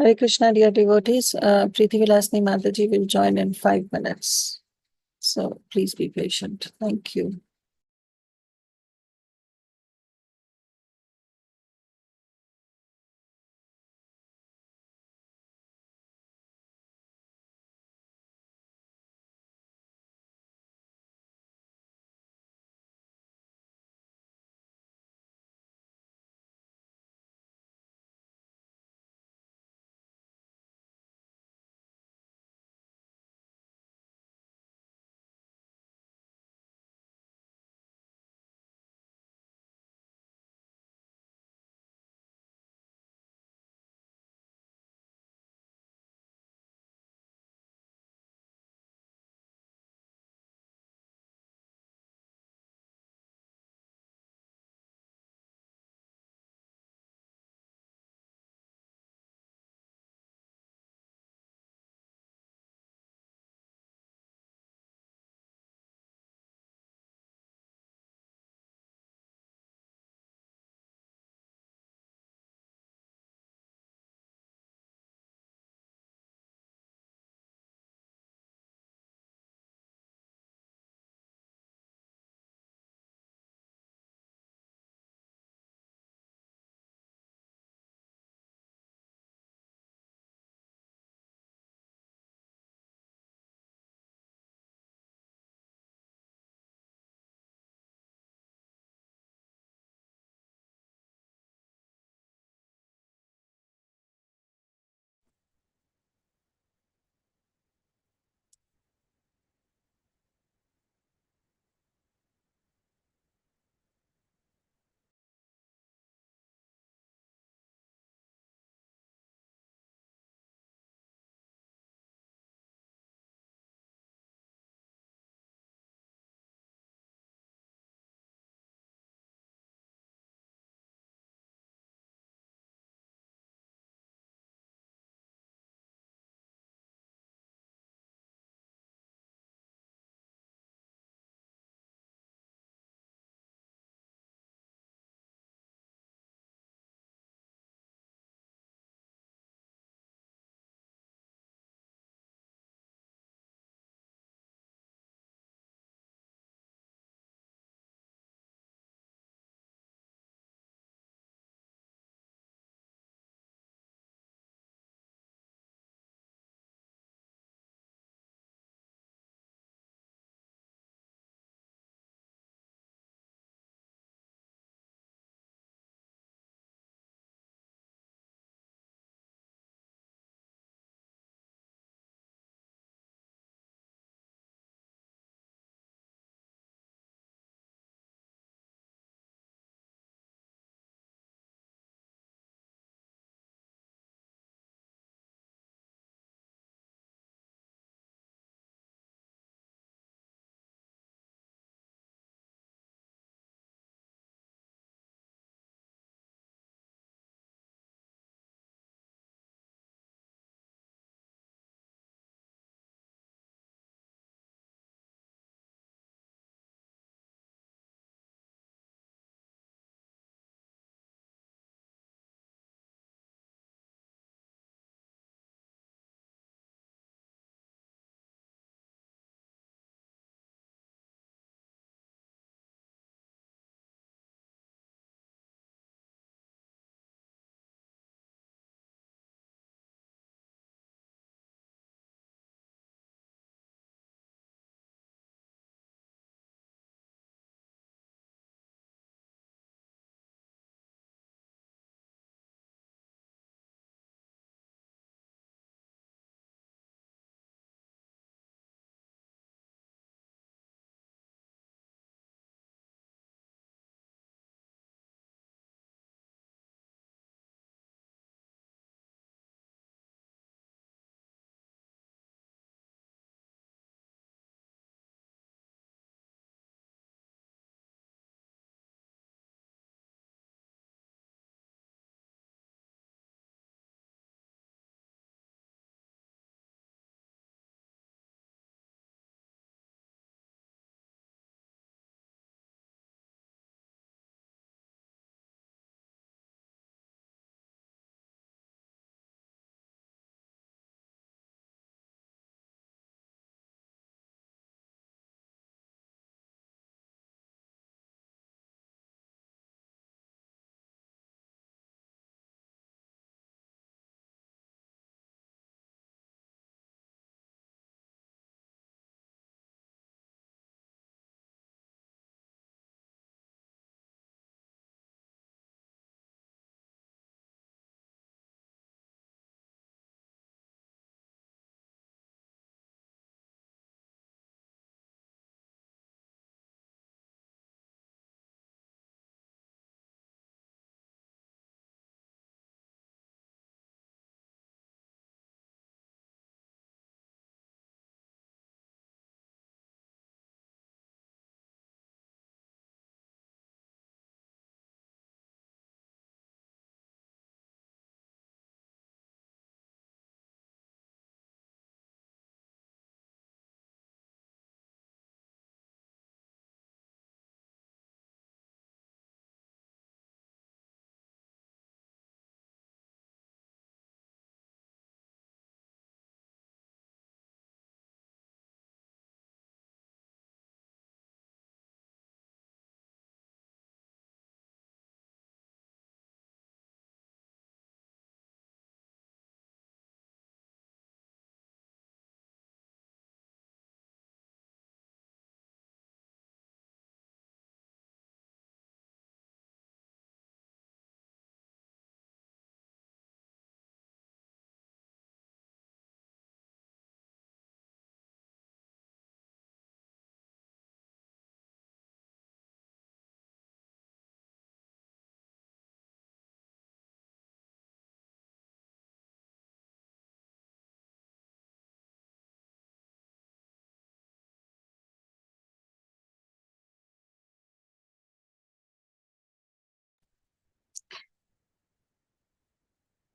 Hare Krishna, dear devotees. Preethi Vilasini Mataji will join in 5 minutes. So please be patient. Thank you.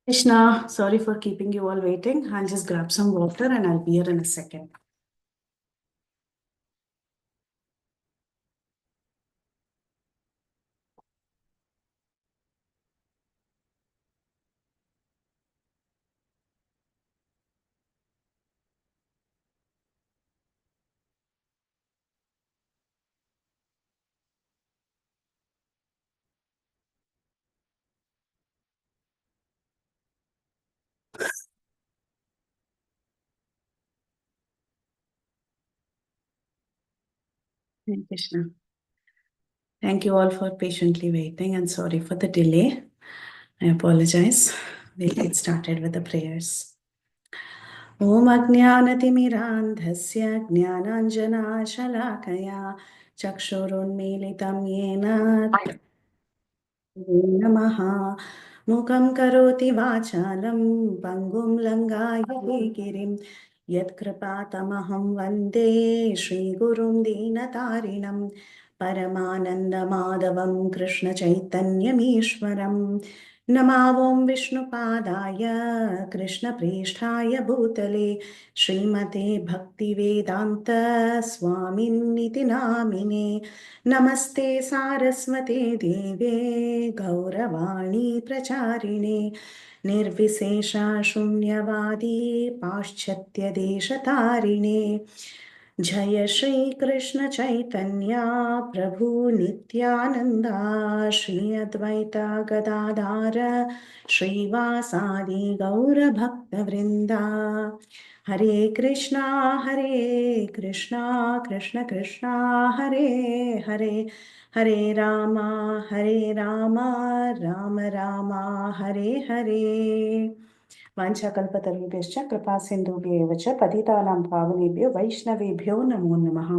Krishna, sorry for keeping you all waiting. I'll just grab some water and I'll be here in a second. Thank you, Krishna. Thank you all for patiently waiting and sorry for the delay. I apologize. We'll get started with the prayers. ॐ अज्ञानतिमिरान्धस्य ज्ञानाञ्जनाशलाकया चक्षुरुन्मीलितं येन नमः मुखं करोति वाचालं पङ्गुं लङ्घायते गिरिं यत्कृपातमहं वन्दे श्रीगुरुं दीनतारिणं परमानन्दमाधवं कृष्णचैतन्यमीश्वरं नमावों विष्णुपादाय कृष्णप्रेष्ठाय भूतले श्रीमते भक्तिवेदान्त स्वामिन्निति नामिने नमस्ते सारस्वते देवे गौरवाणी प्रचारिणे निर्विशेषा शून्यवादी पाश्चात्यदेशतारिणे जय श्री कृष्ण चैतन्य प्रभु नित्यानंदा श्री अद्वैता गदाधार श्रीवासादि गौर भक्तवृंदा हरे कृष्णा कृष्ण कृष्णा हरे हरे हरे रामा राम राम हरे हरे वाञ्छाकल्पतरुभ्यश्च कृपासिन्धुभ्येव च पतितानां पावनेभ्यो वैष्णवेभ्यो नमो नमः.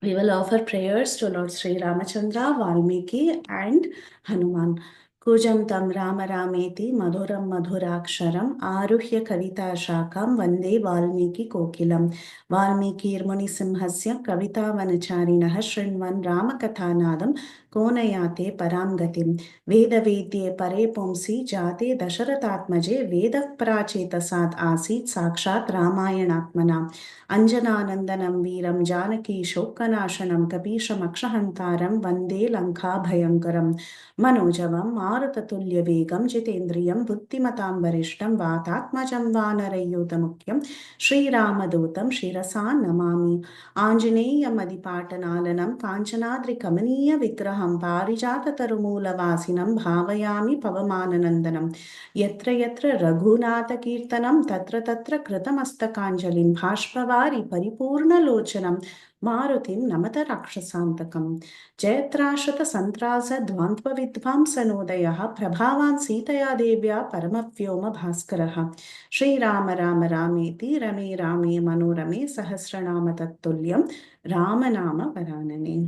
We will offer prayers to Lord Sri Ramachandra, Valmiki and Hanuman. Kujam tam Rama Rameti Madhuram Madhuraksharam Aruhya Kavita Shakam Vande Valmiki Kokilam Valmiki Irmuni Simhasya Kavita Vanacharinaha Shrinvan Ramakathanadam Konayate Param Gatim Veda Vedye Pare Pumsi Jate Dasharatatmaje Veda Prachetasat Asit Sakshat Ramayanatmana अंजनानंदनं वीरं Janaki शोकनाशनं कपीशमक्षहन्तारं वन्दे लङ्काभयङ्करं मनोजवं मारुततुल्यवेगं जितेन्द्रियं बुद्धिमतां वरिष्ठं वातात्मजं वानरयूथमुख्यं श्रीरामदूतं शिरसा नमामि आञ्जनेयमदिपाटनालनं काञ्चनाद्रिकमनीयविग्रहं पारिजाततरुमूलवासिनं भावयामि पवमाननन्दनं यत्र यत्र रघुनाथकीर्तनं तत्र तत्र कृतमस्तकाञ्जलिं भाष्पवारि परिपूर्णलोचनं मारुतिं नमत राक्षसान्तकं जयत्राशतसन्त्रासध्वान्तविध्वांसनोदयः प्रभावान् सीतया देव्या परमव्योम भास्करः श्रीराम राम रामेति रमे रामे मनोरमे सहस्रनाम तत्तुल्यं रामनाम वरानने.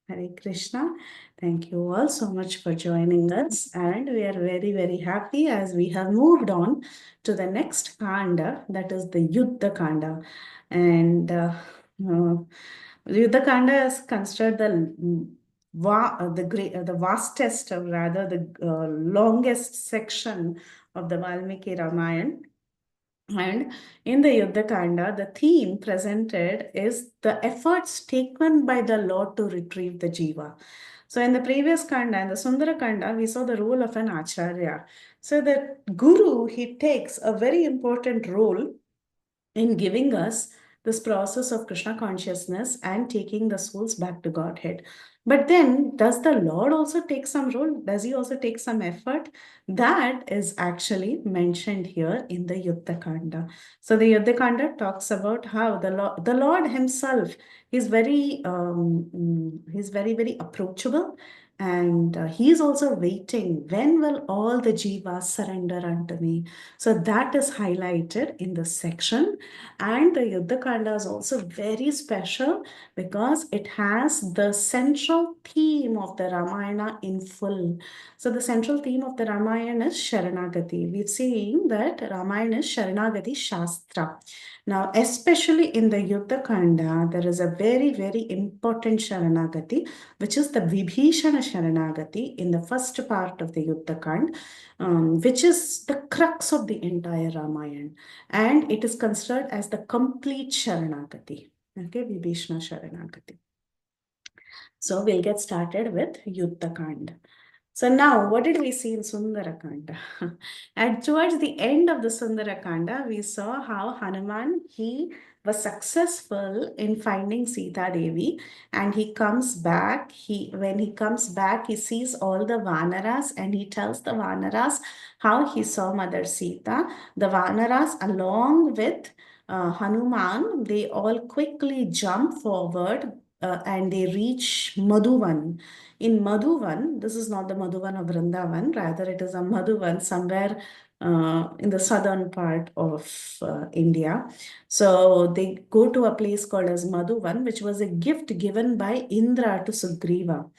Hare Krishna. Thank you all so much for joining us, and we are very, very happy as we have moved on to the next Kanda, that is the Yuddha Kanda. And Yuddha Kanda is considered the vastest, or rather the longest section of the Valmiki Ramayana. And in the Yuddha Kanda, the theme presented is the efforts taken by the Lord to retrieve the Jiva. So in the previous Kanda, in the Sundara Kanda, we saw the role of an Acharya. So the Guru, he takes a very important role in giving us this process of Krishna consciousness and taking the souls back to Godhead. But then, does the Lord also take some role? Does he also take some effort? That is actually mentioned here in the Yuddha Kanda. So the Yuddha Kanda talks about how the Lord himself is he's very, very approachable, and he is also waiting. When will all the jivas surrender unto me? So that is highlighted in this section. And the Yuddha Kanda is also very special because it has the central theme of the Ramayana in full. So the central theme of the Ramayana is Sharanagati. We've seen that Ramayana is Sharanagati Shastra. Now, especially in the Yuddha Kanda, there is a very, very important Sharanagati, which is the Vibhishana Sharanagati in the first part of the Yuddha Kanda, which is the crux of the entire Ramayana. And it is considered as the complete Sharanagati. Okay, Vibhishana Sharanagati. So we'll get started with Yuddha Kanda. So now, what did we see in Sundarakanda? And towards the end of the Sundarakanda, we saw how Hanuman, he was successful in finding Sita Devi, and he comes back. When he comes back, he sees all the Vanaras, and he tells the Vanaras how he saw Mother Sita. The Vanaras, along with Hanuman, they all quickly jump forward and they reach Madhuvan. In Madhuvan, this is not the Madhuvan of Vrindavan, rather it is a Madhuvan somewhere in the southern part of India. So they go to a place called as Madhuvan, which was a gift given by Indra to Sugriva.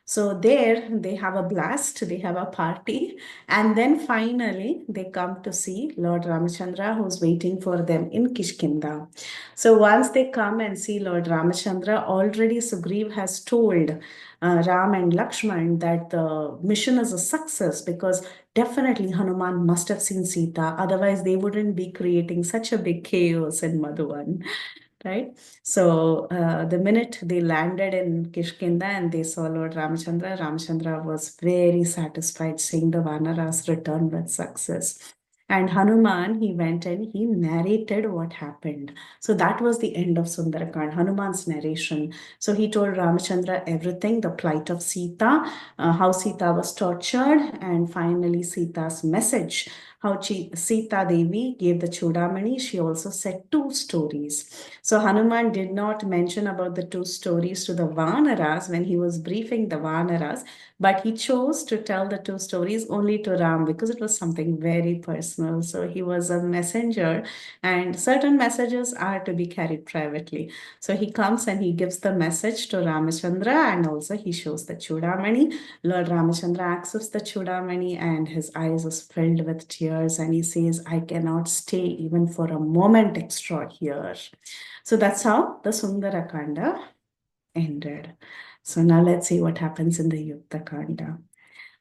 So there they have a blast, they have a party, and then finally they come to see Lord Ramachandra, who's waiting for them in Kishkinda. So once they come and see Lord Ramachandra, already Sugriv has told Ram and Lakshman that the mission is a success because definitely Hanuman must have seen Sita, otherwise they wouldn't be creating such a big chaos in Madhuvan. Right? So the minute they landed in Kishkinda and they saw Lord Ramachandra, Ramachandra was very satisfied seeing the Vanaras return with success. And Hanuman, he went and he narrated what happened. So that was the end of Sundarakand, Hanuman's narration. So he told Ramachandra everything, the plight of Sita, how Sita was tortured, and finally Sita's message, how Sita Devi gave the Chudamani. She also said two stories. So Hanuman did not mention about the two stories to the Vanaras when he was briefing the Vanaras, but he chose to tell the two stories only to Ram because it was something very personal. So he was a messenger, and certain messages are to be carried privately. So he comes and he gives the message to Ramachandra, and also he shows the Chudamani. Lord Ramachandra accepts the Chudamani, and his eyes is filled with tears, and he says, I cannot stay even for a moment extra here. So that's how the Sundarakanda ended. So now let's see what happens in the Yuddha Kanda.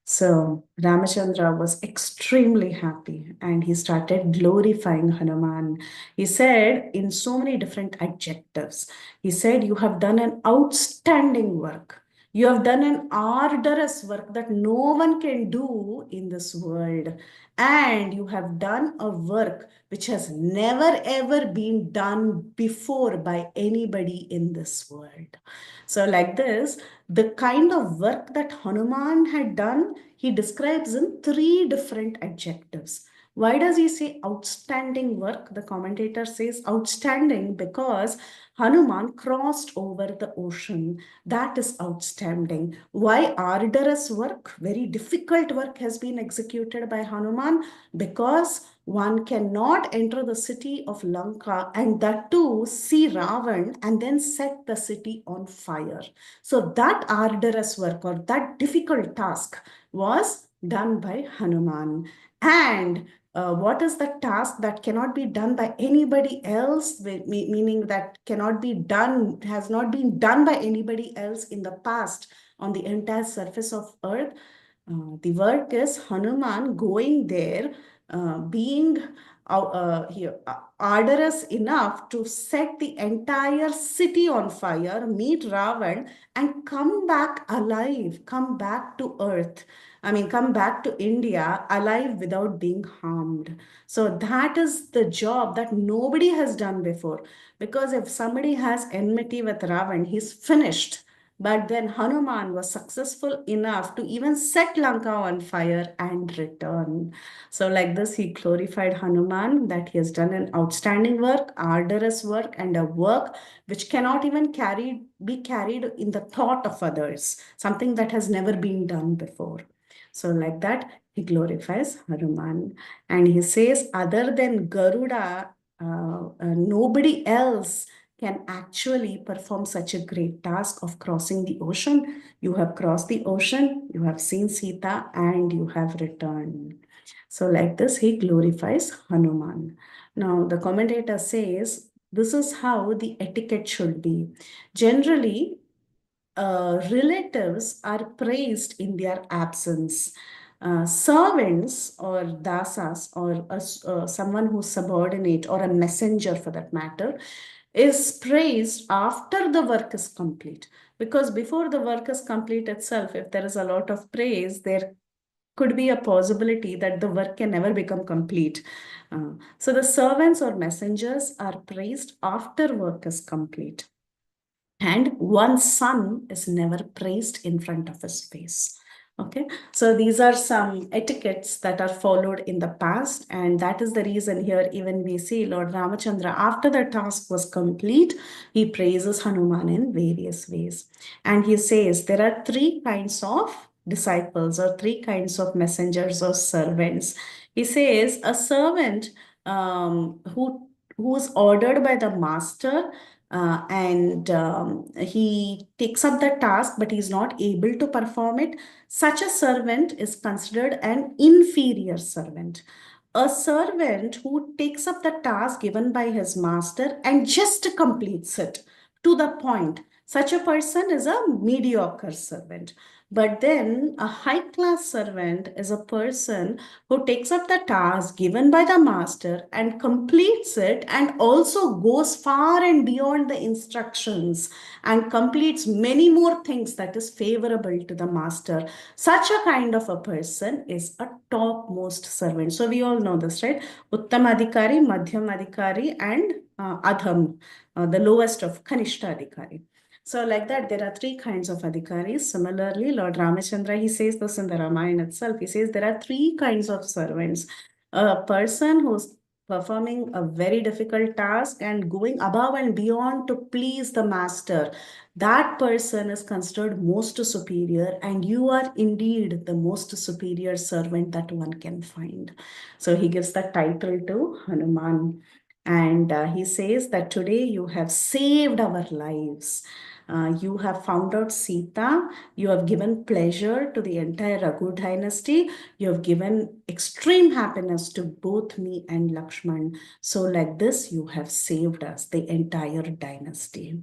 So Ramachandra was extremely happy and he started glorifying Hanuman. He said in so many different adjectives, he said, you have done an outstanding work. You have done an arduous work that no one can do in this world. And you have done a work which has never ever been done before by anybody in this world. So like this, the kind of work that Hanuman had done, he describes in three different adjectives. Why does he say outstanding work? The commentator says outstanding because Hanuman crossed over the ocean. That is outstanding. Why arduous work? Very difficult work has been executed by Hanuman because one cannot enter the city of Lanka and that too see Ravan and then set the city on fire. So that arduous work or that difficult task was done by Hanuman. And what is the task that cannot be done by anybody else, meaning that cannot be done, has not been done by anybody else in the past on the entire surface of earth? The work is Hanuman going there, being arduous enough to set the entire city on fire, meet Ravan, and come back alive, come back to earth. I mean, come back to India alive without being harmed. So that is the job that nobody has done before. Because if somebody has enmity with Ravan, he's finished. But then Hanuman was successful enough to even set Lanka on fire and return. So like this, he glorified Hanuman that he has done an outstanding work, arduous work, and a work which cannot even be carried in the thought of others, something that has never been done before. So like that, he glorifies Hanuman. And he says, other than Garuda, nobody else can actually perform such a great task of crossing the ocean. You have crossed the ocean, you have seen Sita, and you have returned. So like this, he glorifies Hanuman. Now, the commentator says this is how the etiquette should be. Generally, relatives are praised in their absence. Servants or dasas or someone who's subordinate or a messenger for that matter is praised after the work is complete. Because before the work is complete itself, if there is a lot of praise, there could be a possibility that the work can never become complete. So the servants or messengers are praised after work is complete. And one's son is never praised in front of his face. Okay, so these are some etiquettes that are followed in the past, and that is the reason here even we see Lord Ramachandra, after the task was complete, he praises Hanuman in various ways. And he says there are three kinds of disciples or three kinds of messengers or servants. He says a servant who is ordered by the master and he takes up the task, but he's not able to perform it. Such a servant is considered an inferior servant. A servant who takes up the task given by his master and just completes it to the point. Such a person is a mediocre servant. But then a high class servant is a person who takes up the task given by the master and completes it and also goes far and beyond the instructions and completes many more things that is favorable to the master. Such a kind of a person is a topmost servant. So we all know this, right? Uttam Adhikari, Madhyam Adhikari, and Adham, the lowest of Kanishta Adhikari. So like that, there are three kinds of adhikaris. Similarly, Lord Ramachandra, he says this in the Ramayana itself. He says there are three kinds of servants. A person who's performing a very difficult task and going above and beyond to please the master. That person is considered most superior, and you are indeed the most superior servant that one can find. So he gives that title to Hanuman. And he says that today you have saved our lives. You have found out Sita. You have given pleasure to the entire Raghu dynasty. You have given extreme happiness to both me and Lakshman. So, like this, you have saved us, the entire dynasty.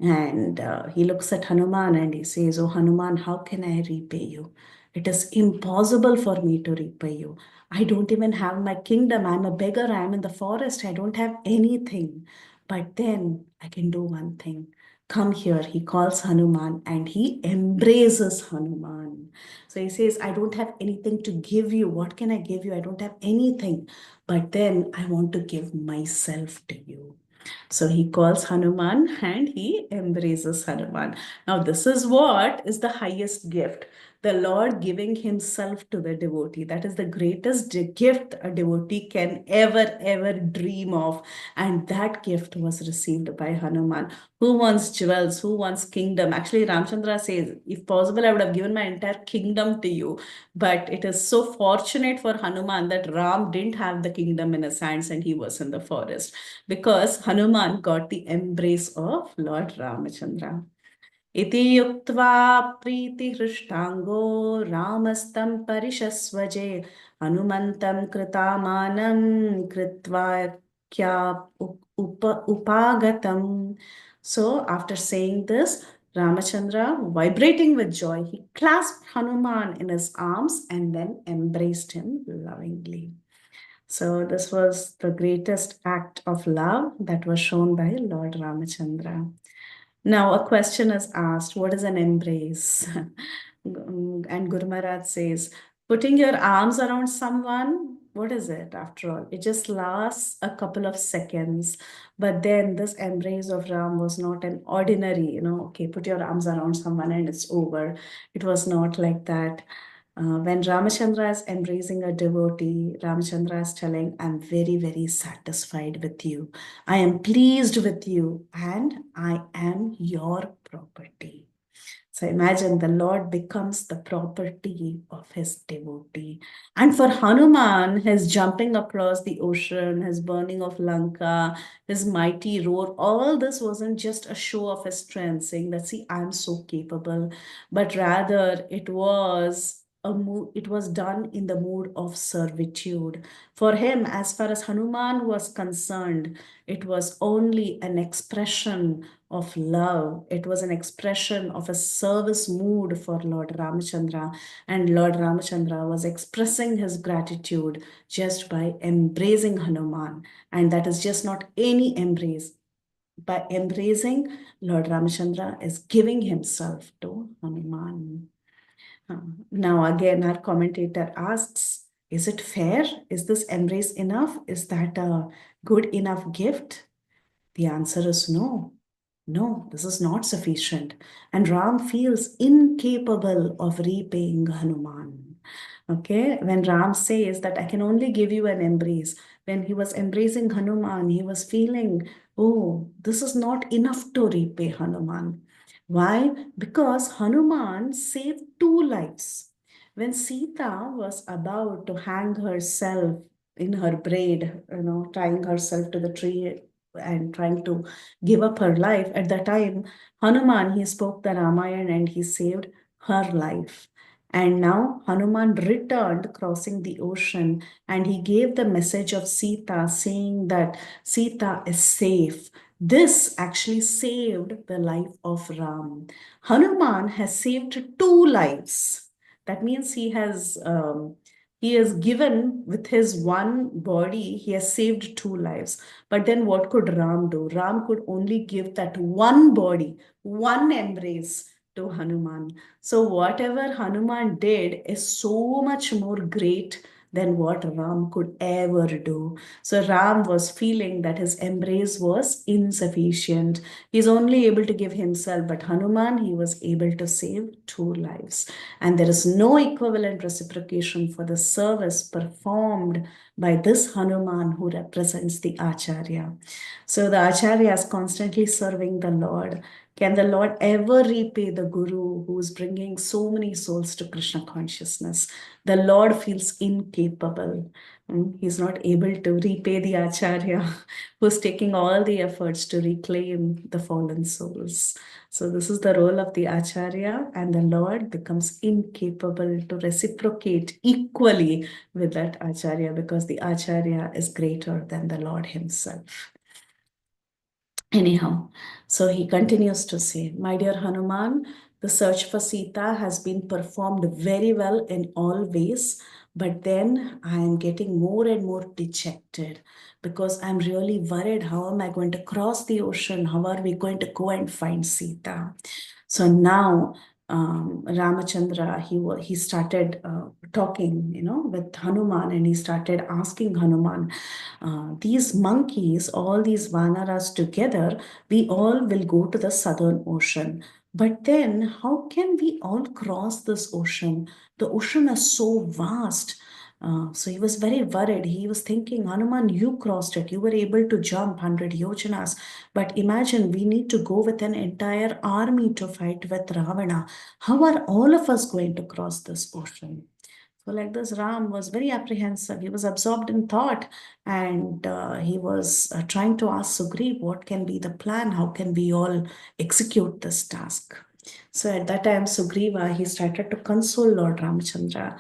And he looks at Hanuman and he says, "Oh, Hanuman, how can I repay you? It is impossible for me to repay you. I don't even have my kingdom. I'm a beggar. I'm in the forest. I don't have anything. But then I can do one thing. Come here." He calls Hanuman and he embraces Hanuman. So he says, "I don't have anything to give you. What can I give you? I don't have anything. But then I want to give myself to you." So he calls Hanuman and he embraces Hanuman. Now, this is what is the highest gift. The Lord giving himself to the devotee. That is the greatest gift a devotee can ever dream of. And that gift was received by Hanuman. Who wants jewels? Who wants kingdom? Actually, Ramchandra says, if possible, I would have given my entire kingdom to you. But it is so fortunate for Hanuman that Ram didn't have the kingdom in his hands and he was in the forest, because Hanuman got the embrace of Lord Ramachandra. Iti yuktva priti hrishtanggo ramastam parishasvaje hanumantam kritamanam kritva kya upagatam. So after saying this, Ramachandra, vibrating with joy, he clasped Hanuman in his arms and then embraced him lovingly. So this was the greatest act of love that was shown by Lord Ramachandra. Now a question is asked, what is an embrace? And Guru Maharaj says, putting your arms around someone, what is it after all? It just lasts a couple of seconds. But then this embrace of Ram was not an ordinary, okay, put your arms around someone and it's over. It was not like that. When Ramachandra is embracing a devotee, Ramachandra is telling, "I'm very satisfied with you. I am pleased with you, and I am your property." So imagine the Lord becomes the property of his devotee. And for Hanuman, his jumping across the ocean, his burning of Lanka, his mighty roar, all this wasn't just a show of his strength, saying that, "See, I'm so capable," but rather it was it was done in the mood of servitude. For him, as far as Hanuman was concerned, it was only an expression of love. It was an expression of a service mood for Lord Ramachandra. And Lord Ramachandra was expressing his gratitude just by embracing Hanuman. And that is just not any embrace. By embracing, Lord Ramachandra is giving himself to Hanuman. Now, again, our commentator asks, is it fair? Is this embrace enough? Is that a good enough gift? The answer is no. No, this is not sufficient. And Ram feels incapable of repaying Hanuman. Okay, when Ram says that I can only give you an embrace, when he was embracing Hanuman, he was feeling, oh, this is not enough to repay Hanuman. Why? Because Hanuman saved two lives. When Sita was about to hang herself in her braid, tying herself to the tree and trying to give up her life, at that time, Hanuman, he spoke the Ramayana and he saved her life. And now Hanuman returned crossing the ocean and he gave the message of Sita saying that Sita is safe. This actually saved the life of Ram. Hanuman has saved two lives. That means he has given with his one body, he has saved two lives. But then what could Ram do? Ram could only give that one body, one embrace to Hanuman. So whatever Hanuman did is so much more great than what Ram could ever do. So Ram was feeling that his embrace was insufficient. He's only able to give himself, but Hanuman, he was able to save two lives. And there is no equivalent reciprocation for the service performed by this Hanuman who represents the Acharya. So the Acharya is constantly serving the Lord. Can the Lord ever repay the Guru who is bringing so many souls to Krishna consciousness? The Lord feels incapable. He's not able to repay the Acharya who's taking all the efforts to reclaim the fallen souls. So this is the role of the Acharya, and the Lord becomes incapable to reciprocate equally with that Acharya because the Acharya is greater than the Lord himself. Anyhow, so he continues to say, my dear Hanuman, the search for Sita has been performed very well in all ways, but then I am getting more and more dejected because I'm really worried. How am I going to cross the ocean? How are we going to go and find Sita? So now Ramachandra, he started talking, with Hanuman, and he started asking Hanuman, these monkeys, all these vanaras together, we all will go to the southern ocean. But then, how can we all cross this ocean? The ocean is so vast. So he was very worried. He was thinking, Hanuman, you crossed it. You were able to jump 100 yojanas. But imagine we need to go with an entire army to fight with Ravana. How are all of us going to cross this ocean? So like this, Ram was very apprehensive. He was absorbed in thought, and he was trying to ask Sugriv, what can be the plan? How can we all execute this task? So at that time, Sugriva, he started to console Lord Ramachandra.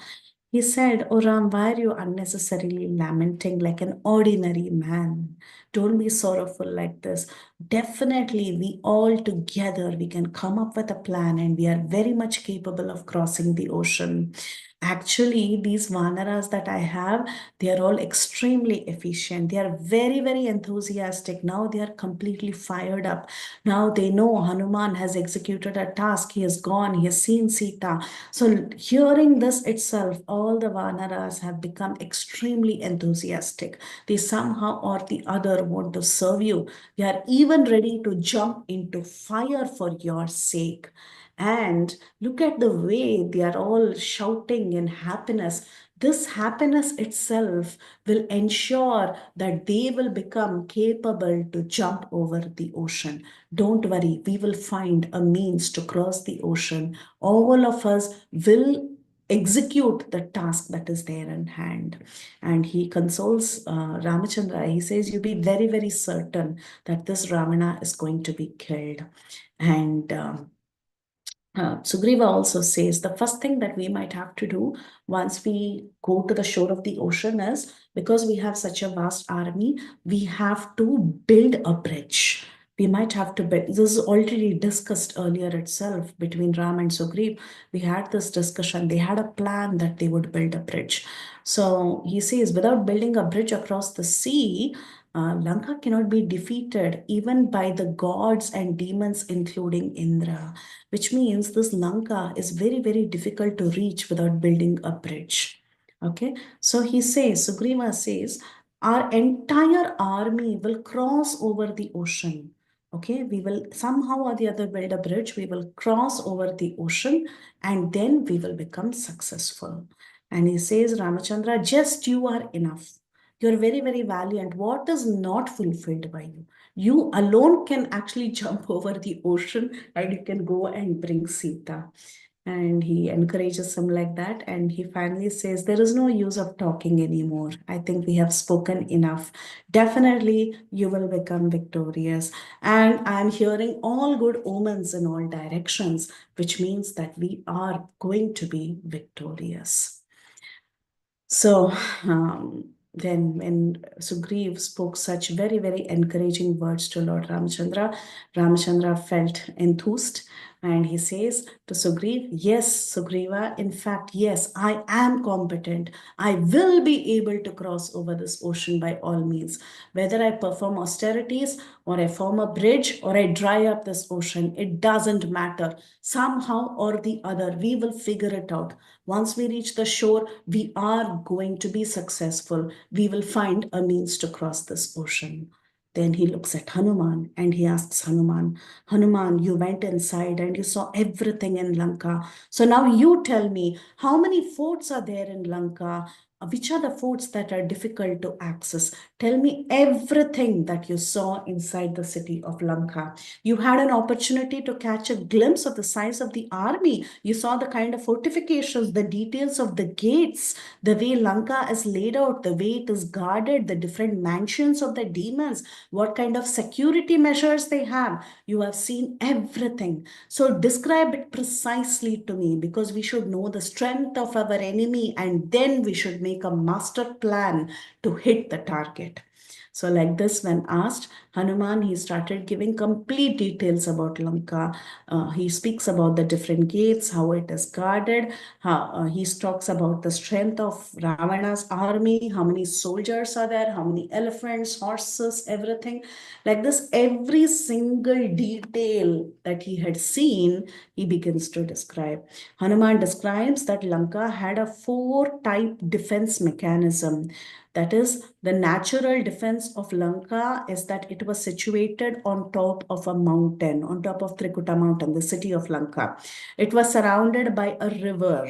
He said, oh Ram, why are you unnecessarily lamenting like an ordinary man? Don't be sorrowful like this. Definitely, we all together, we can come up with a plan and we are very much capable of crossing the ocean. Actually, these vanaras that I have, they are all extremely efficient. They are very, very enthusiastic. Now they are completely fired up. Now they know Hanuman has executed a task. He has gone. He has seen Sita. So hearing this itself, all the vanaras have become extremely enthusiastic. They somehow or the other want to serve you. They are even ready to jump into fire for your sake. And look at the way they are all shouting in happiness. This happiness itself will ensure that they will become capable to jump over the ocean. Don't worry, we will find a means to cross the ocean. All of us will execute the task that is there in hand. And he consoles Ramachandra. He says, you be very, very certain that this Ravana is going to be killed. And Sugriva also says the first thing that we might have to do once we go to the shore of the ocean is, because we have such a vast army, we have to build a bridge. We might have to build. This is already discussed earlier itself between Ram and Sugriv. We had this discussion. They had a plan that they would build a bridge. So he says, without building a bridge across the sea, Lanka cannot be defeated even by the gods and demons, including Indra, which means this Lanka is very, very difficult to reach without building a bridge. Okay, so he says, Sugriva says, our entire army will cross over the ocean. Okay, we will somehow or the other build a bridge, we will cross over the ocean, and then we will become successful. And he says, Ramachandra, just you are enough. You're very, very valiant. What is not fulfilled by you? You alone can actually jump over the ocean and you can go and bring Sita. And he encourages him like that. And he finally says, there is no use of talking anymore. I think we have spoken enough. Definitely, you will become victorious. And I'm hearing all good omens in all directions, which means that we are going to be victorious. So then when Sugriv spoke such very, very encouraging words to Lord Ramachandra, Ramachandra felt enthused and he says to Sugriv, yes, Sugriva, in fact, yes, I am competent. I will be able to cross over this ocean by all means. Whether I perform austerities or I form a bridge or I dry up this ocean, it doesn't matter. Somehow or the other, we will figure it out. Once we reach the shore, we are going to be successful. We will find a means to cross this ocean. Then he looks at Hanuman and he asks Hanuman, Hanuman, you went inside and you saw everything in Lanka. So now you tell me, how many forts are there in Lanka? Which are the forts that are difficult to access? Tell me everything that you saw inside the city of Lanka. You had an opportunity to catch a glimpse of the size of the army. You saw the kind of fortifications, the details of the gates, the way Lanka is laid out, the way it is guarded, the different mansions of the demons, what kind of security measures they have. You have seen everything. So describe it precisely to me, because we should know the strength of our enemy and then we should make a master plan to hit the target. So like this, when asked, Hanuman, he started giving complete details about Lanka. He speaks about the different gates, how it is guarded. He talks about the strength of Ravana's army, how many soldiers are there, how many elephants, horses, everything. Like this, every single detail that he had seen, he begins to describe. Hanuman describes that Lanka had a 4-type defense mechanism. That is, the natural defense of Lanka is that it was situated on top of a mountain, on top of Trikuta mountain, the city of Lanka. It was surrounded by a river,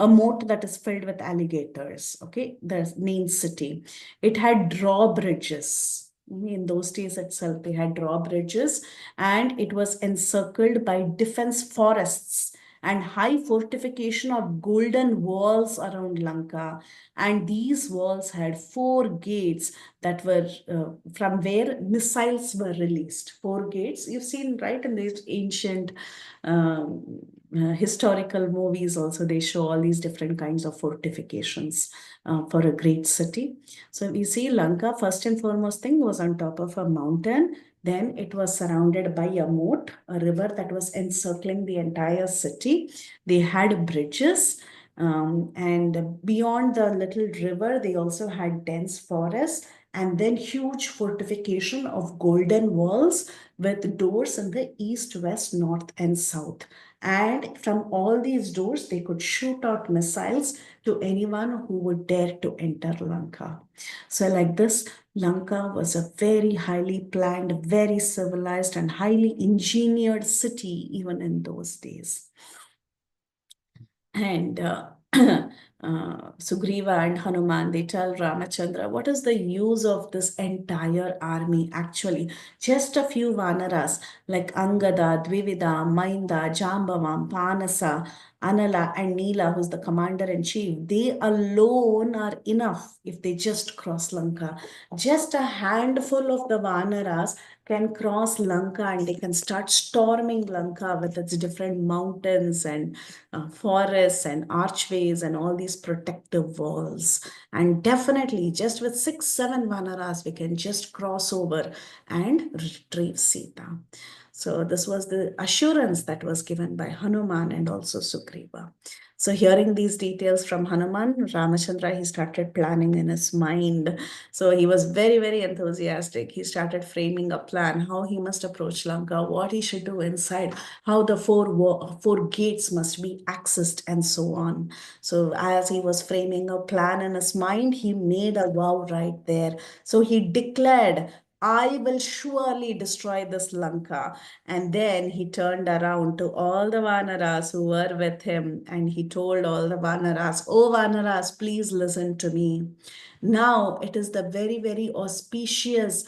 a moat that is filled with alligators, okay, the main city. It had drawbridges. In those days itself, they had drawbridges, and it was encircled by defense forests and high fortification of golden walls around Lanka. And these walls had 4 gates that were from where missiles were released. 4 gates, you've seen, right, in these ancient historical movies also, they show all these different kinds of fortifications for a great city. So we see Lanka, first and foremost thing, was on top of a mountain. Then it was surrounded by a moat, a river that was encircling the entire city. They had bridges. And beyond the little river, they also had dense forests and then huge fortification of golden walls with doors in the east, west, north, and south. And from all these doors, they could shoot out missiles to anyone who would dare to enter Lanka. So like this, Lanka was a very highly planned, very civilized, and highly engineered city even in those days. And Sugriva and Hanuman, they tell Ramachandra, what is the use of this entire army actually? Just a few Vanaras like Angada, Dvivida, Mainda, Jambavam, Panasa, Anala, and Neela, who's the commander in chief, they alone are enough if they just cross Lanka. Just a handful of the Vanaras can cross Lanka and they can start storming Lanka with its different mountains and forests and archways and all these protective walls. And definitely, just with 6, 7 Vanaras, we can just cross over and retrieve Sita. So this was the assurance that was given by Hanuman and also Sugriva. So hearing these details from Hanuman, Ramachandra, he started planning in his mind. So he was very, very enthusiastic. He started framing a plan, how he must approach Lanka, what he should do inside, how the four gates must be accessed, and so on. So as he was framing a plan in his mind, he made a vow right there. So he declared, I will surely destroy this Lanka. And then he turned around to all the Vanaras who were with him and he told all the Vanaras, oh Vanaras, please listen to me. Now it is the very, very auspicious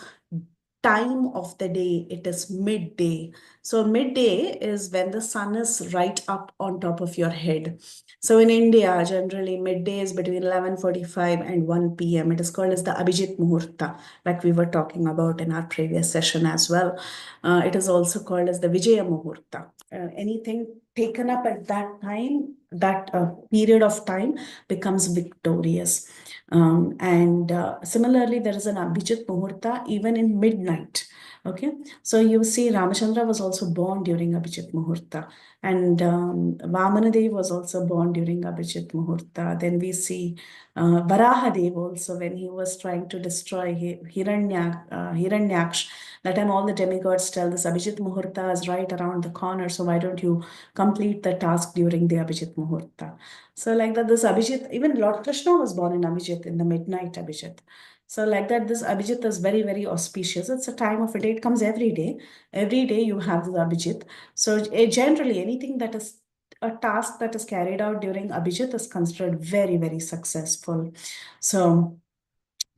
time of the day. It is midday. So midday is when the sun is right up on top of your head. So in India, generally midday is between 11:45 and 1 p.m. It is called as the Abhijit Muhurta, like we were talking about in our previous session as well. It is also called as the Vijaya Muhurta. Anything taken up at that time, that period of time becomes victorious. And similarly, there is an Abhijit Muhurta even in midnight. Okay, so you see Ramachandra was also born during Abhijit Muhurta, and Vamanadev was also born during Abhijit Muhurta. Then we see Varahadev also when he was trying to destroy Hiranyaksh. That time all the demigods tell this Abhijit Muhurta is right around the corner, so why don't you complete the task during the Abhijit Muhurta? So like that, this Abhijit, even Lord Krishna was born in Abhijit, in the midnight Abhijit. So like that, this Abhijit is very, very auspicious. It's a time of a day. It comes every day. Every day you have the Abhijit. So generally, anything that is a task that is carried out during Abhijit is considered very, very successful. So,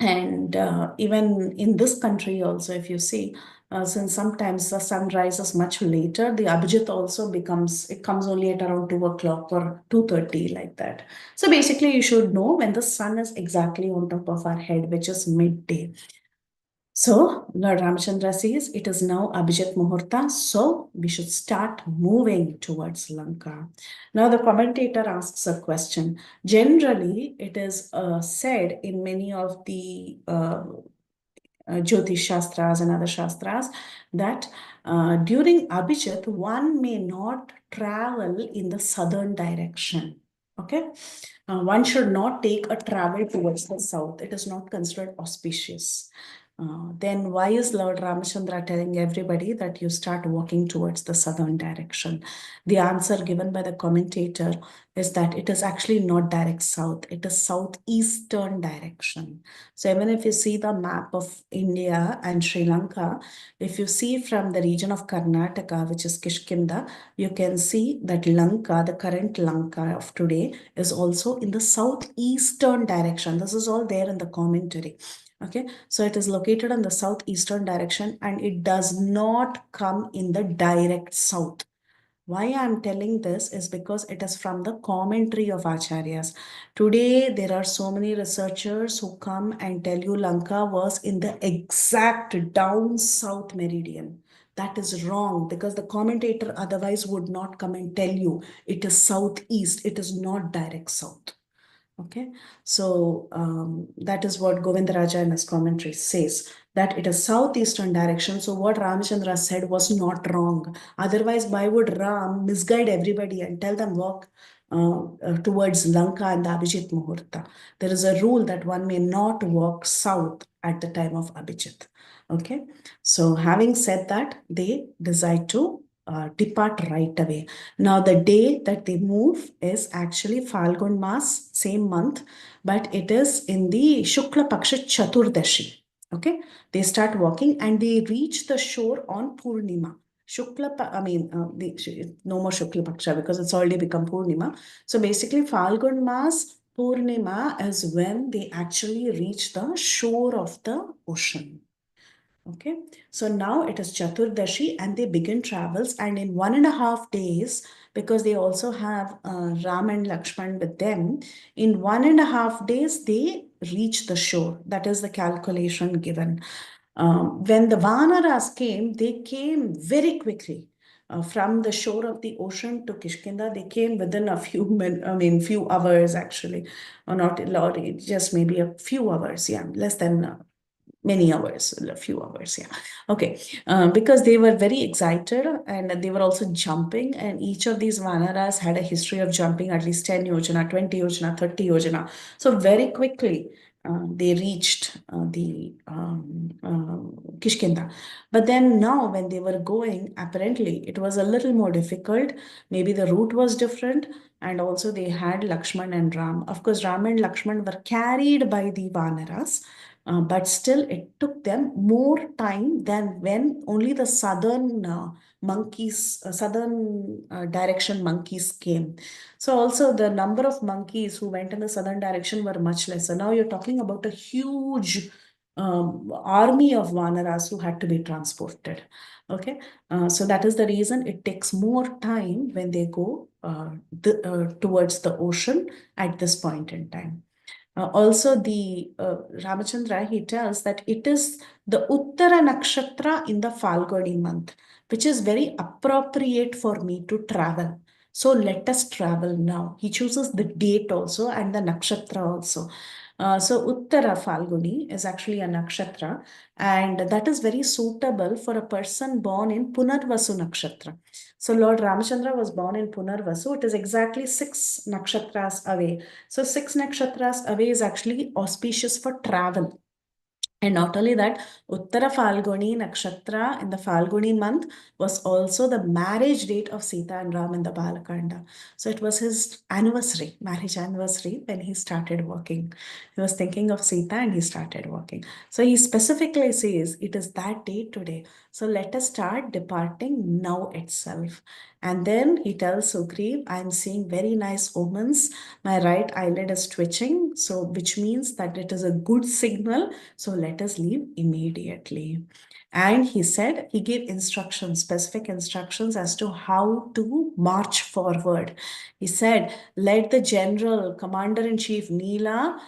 and even in this country also, if you see, since sometimes the sun rises much later, the Abhijit also it comes only at around 2 o'clock or 2:30 like that. So basically you should know when the sun is exactly on top of our head, which is midday. So Lord Ramachandra says it is now Abhijit Muhurta, so we should start moving towards Lanka. Now the commentator asks a question. Generally, it is said in many of the Jyotish Shastras and other Shastras that during Abhijit, one may not travel in the southern direction. Okay, one should not take a travel towards the south. It is not considered auspicious. Then why is Lord Ramachandra telling everybody that you start walking towards the southern direction? The answer given by the commentator is that it is actually not direct south. It is southeastern direction. So even if you see the map of India and Sri Lanka, if you see from the region of Karnataka, which is Kishkinda, you can see that Lanka, the current Lanka of today, is also in the southeastern direction. This is all there in the commentary. Okay, so it is located on the southeastern direction and it does not come in the direct south. Why I'm telling this is because it is from the commentary of Acharyas. Today, there are so many researchers who come and tell you Lanka was in the exact down south meridian. That is wrong because the commentator otherwise would not come and tell you it is southeast, it is not direct south. Okay, so that is what Govindaraja in his commentary says, that it is southeastern direction. So what Ramachandra said was not wrong. Otherwise, why would Ram misguide everybody and tell them walk towards Lanka and the Abhijit Muhurta? There is a rule that one may not walk south at the time of Abhijit. Okay, so having said that, they decide to depart right away. Now, the day that they move is actually Falgun Mas, same month, but it is in the Shukla Paksha Chaturdashi. Okay, they start walking and they reach the shore on Purnima. no more Shukla Paksha because it's already become Purnima. So basically, Falgun Mas Purnima is when they actually reach the shore of the ocean. Okay, so now it is Chaturdashi and they begin travels, and in 1.5 days, because they also have Ram and Lakshman with them, in 1.5 days they reach the shore. That is the calculation given. When the Vanaras came, they came very quickly. From the shore of the ocean to Kishkinda, they came within a few hours actually, or not a lot, just maybe a few hours, yeah, less than many hours, a few hours, yeah. Okay, because they were very excited and they were also jumping, and each of these Vanaras had a history of jumping at least 10 yojana, 20 yojana, 30 yojana. So very quickly, they reached the Kishkinda. But then now when they were going, apparently it was a little more difficult. Maybe the route was different, and also they had Lakshman and Ram. Of course, Ram and Lakshman were carried by the Vanaras, but still it took them more time than when only the southern direction monkeys came. So also the number of monkeys who went in the southern direction were much lesser. Now you're talking about a huge army of Vanaras who had to be transported. Okay, so that is the reason it takes more time when they go towards the ocean at this point in time. Also, the Ramachandra, he tells that it is the Uttara Nakshatra in the Falguni month, which is very appropriate for me to travel. So let us travel now. He chooses the date also and the nakshatra also. So Uttara Falguni is actually a nakshatra, and that is very suitable for a person born in Punarvasu nakshatra. So Lord Ramachandra was born in Punarvasu. It is exactly 6 nakshatras away. So 6 nakshatras away is actually auspicious for travel. And not only that, Uttara Falguni Nakshatra in the Falguni month was also the marriage date of Sita and Ram in the Balakanda. So it was his anniversary, marriage anniversary, when he started working. He was thinking of Sita and he started working. So he specifically says it is that day today. So let us start departing now itself. And then he tells Sugriv, I'm seeing very nice omens. My right eyelid is twitching, so which means that it is a good signal. So let us leave immediately. And he said, he gave instructions, specific instructions as to how to march forward. He said, let the general, commander-in-chief Neela,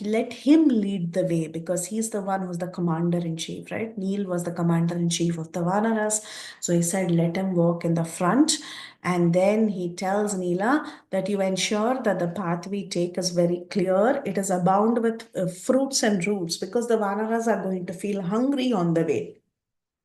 let him lead the way because he's the one who's the commander-in-chief, right? Neel was the commander-in-chief of the Vanaras. So he said, let him walk in the front. And then he tells Neela that you ensure that the path we take is very clear. It is abound with fruits and roots because the Vanaras are going to feel hungry on the way.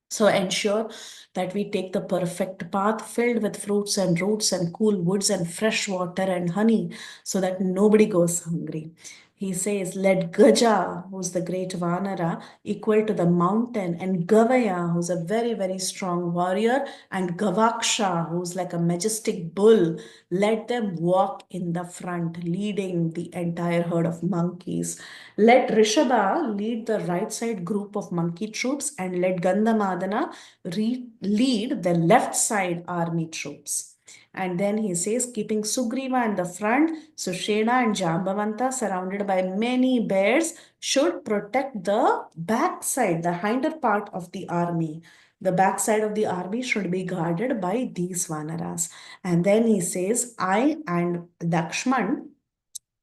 So ensure that we take the perfect path filled with fruits and roots and cool woods and fresh water and honey so that nobody goes hungry. He says, let Gaja, who's the great Vanara, equal to the mountain, and Gavaya, who's a very, very strong warrior, and Gavaksha, who's like a majestic bull, let them walk in the front, leading the entire herd of monkeys. Let Rishabha lead the right side group of monkey troops, and let Gandhamadana lead the left side army troops. And then he says, keeping Sugriva in the front, Sushena and Jambavanta, surrounded by many bears, should protect the backside, the hinder part of the army. The backside of the army should be guarded by these Vanaras. And then he says, I and Lakshman,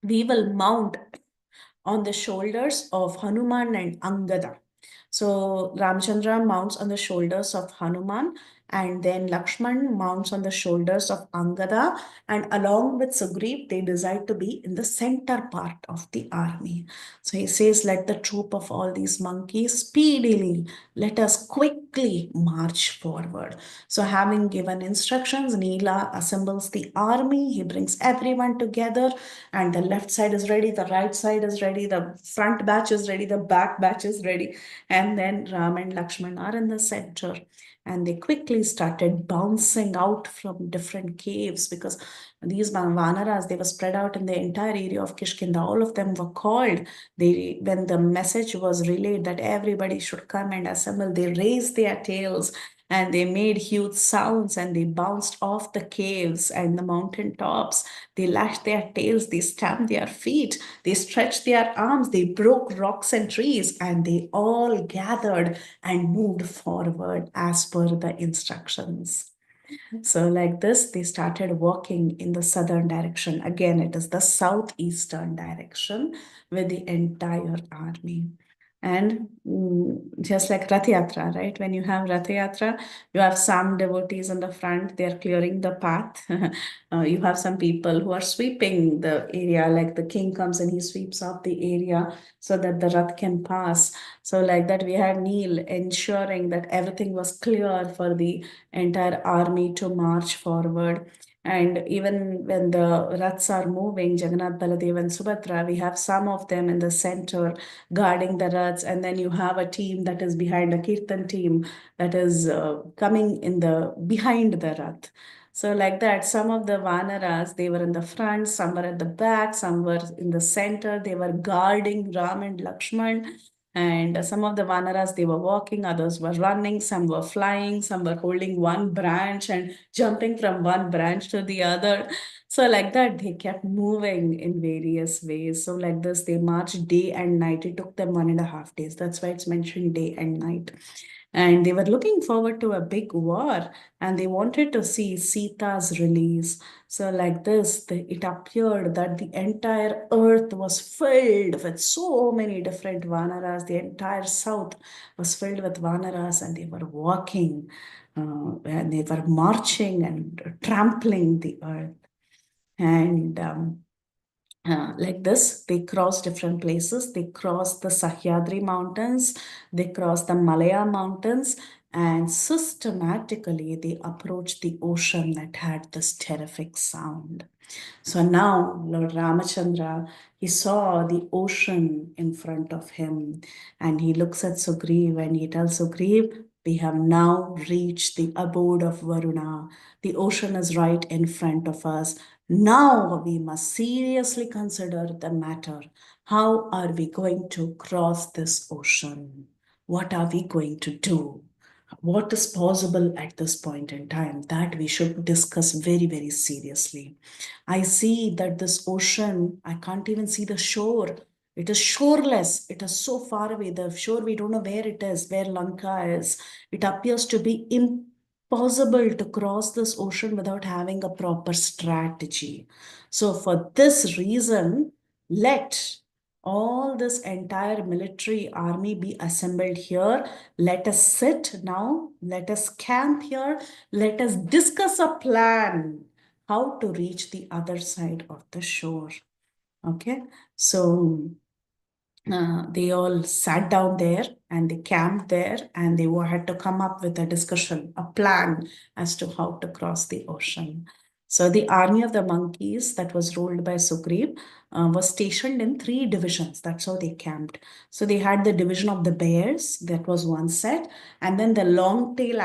we will mount on the shoulders of Hanuman and Angada. So Ramchandra mounts on the shoulders of Hanuman, and then Lakshman mounts on the shoulders of Angada, and along with Sugriv, they decide to be in the center part of the army. So he says, let the troop of all these monkeys speedily, let us quickly march forward. So having given instructions, Neela assembles the army, he brings everyone together, and the left side is ready, the right side is ready, the front batch is ready, the back batch is ready. And then Ram and Lakshman are in the center. And they quickly started bouncing out from different caves because these Vanaras, they were spread out in the entire area of Kishkinda. All of them were called. When the message was relayed that everybody should come and assemble, they raised their tails and they made huge sounds, and they bounced off the caves and the mountain tops. They lashed their tails, they stamped their feet, they stretched their arms, they broke rocks and trees, and they all gathered and moved forward as per the instructions. So, like this, they started walking in the southern direction. Again, it is the southeastern direction with the entire army. And just like Rath Yatra, right? When you have Rath Yatra, you have some devotees in the front, they're clearing the path. You have some people who are sweeping the area, like the king comes and he sweeps up the area so that the Rath can pass. So, like that, we had Neil ensuring that everything was clear for the entire army to march forward. And even when the Raths are moving, Jagannath, Baladev, and Subhadra, we have some of them in the center guarding the Raths. And then you have a team that is behind, a Kirtan team that is coming in the behind the Rath. So like that, some of the Vanaras, they were in the front, some were at the back, some were in the center. They were guarding Ram and Lakshman. And some of the Vanaras, they were walking, others were running, some were flying, some were holding one branch and jumping from one branch to the other. So, like that, they kept moving in various ways. So, like this, they marched day and night. It took them 1.5 days. That's why it's mentioned day and night. And they were looking forward to a big war, and they wanted to see Sita's release. So, like this, it appeared that the entire earth was filled with so many different Vanaras. The entire south was filled with Vanaras, and they were walking, and they were marching and trampling the earth. And like this, they crossed different places. They crossed the Sahyadri Mountains, they crossed the Malaya Mountains, and systematically they approached the ocean that had this terrific sound. So now Lord Ramachandra, he saw the ocean in front of him, and he looks at Sugriv and he tells Sugriv, we have now reached the abode of Varuna. The ocean is right in front of us. Now we must seriously consider the matter. How are we going to cross this ocean? What are we going to do? What is possible at this point in time? That we should discuss very, very seriously. I see that this ocean, I can't even see the shore. It is shoreless. It is so far away. The shore, we don't know where it is, where Lanka is. It appears to be impossible to cross this ocean without having a proper strategy. So, for this reason, let all this entire military army be assembled here. Let us sit now. Let us camp here. Let us discuss a plan how to reach the other side of the shore. Okay, so they all sat down there and they camped there, and they had to come up with a discussion, a plan as to how to cross the ocean. So the army of the monkeys that was ruled by Sugriv was stationed in 3 divisions. That's how they camped. So they had the division of the bears, that was one set, and then the long tail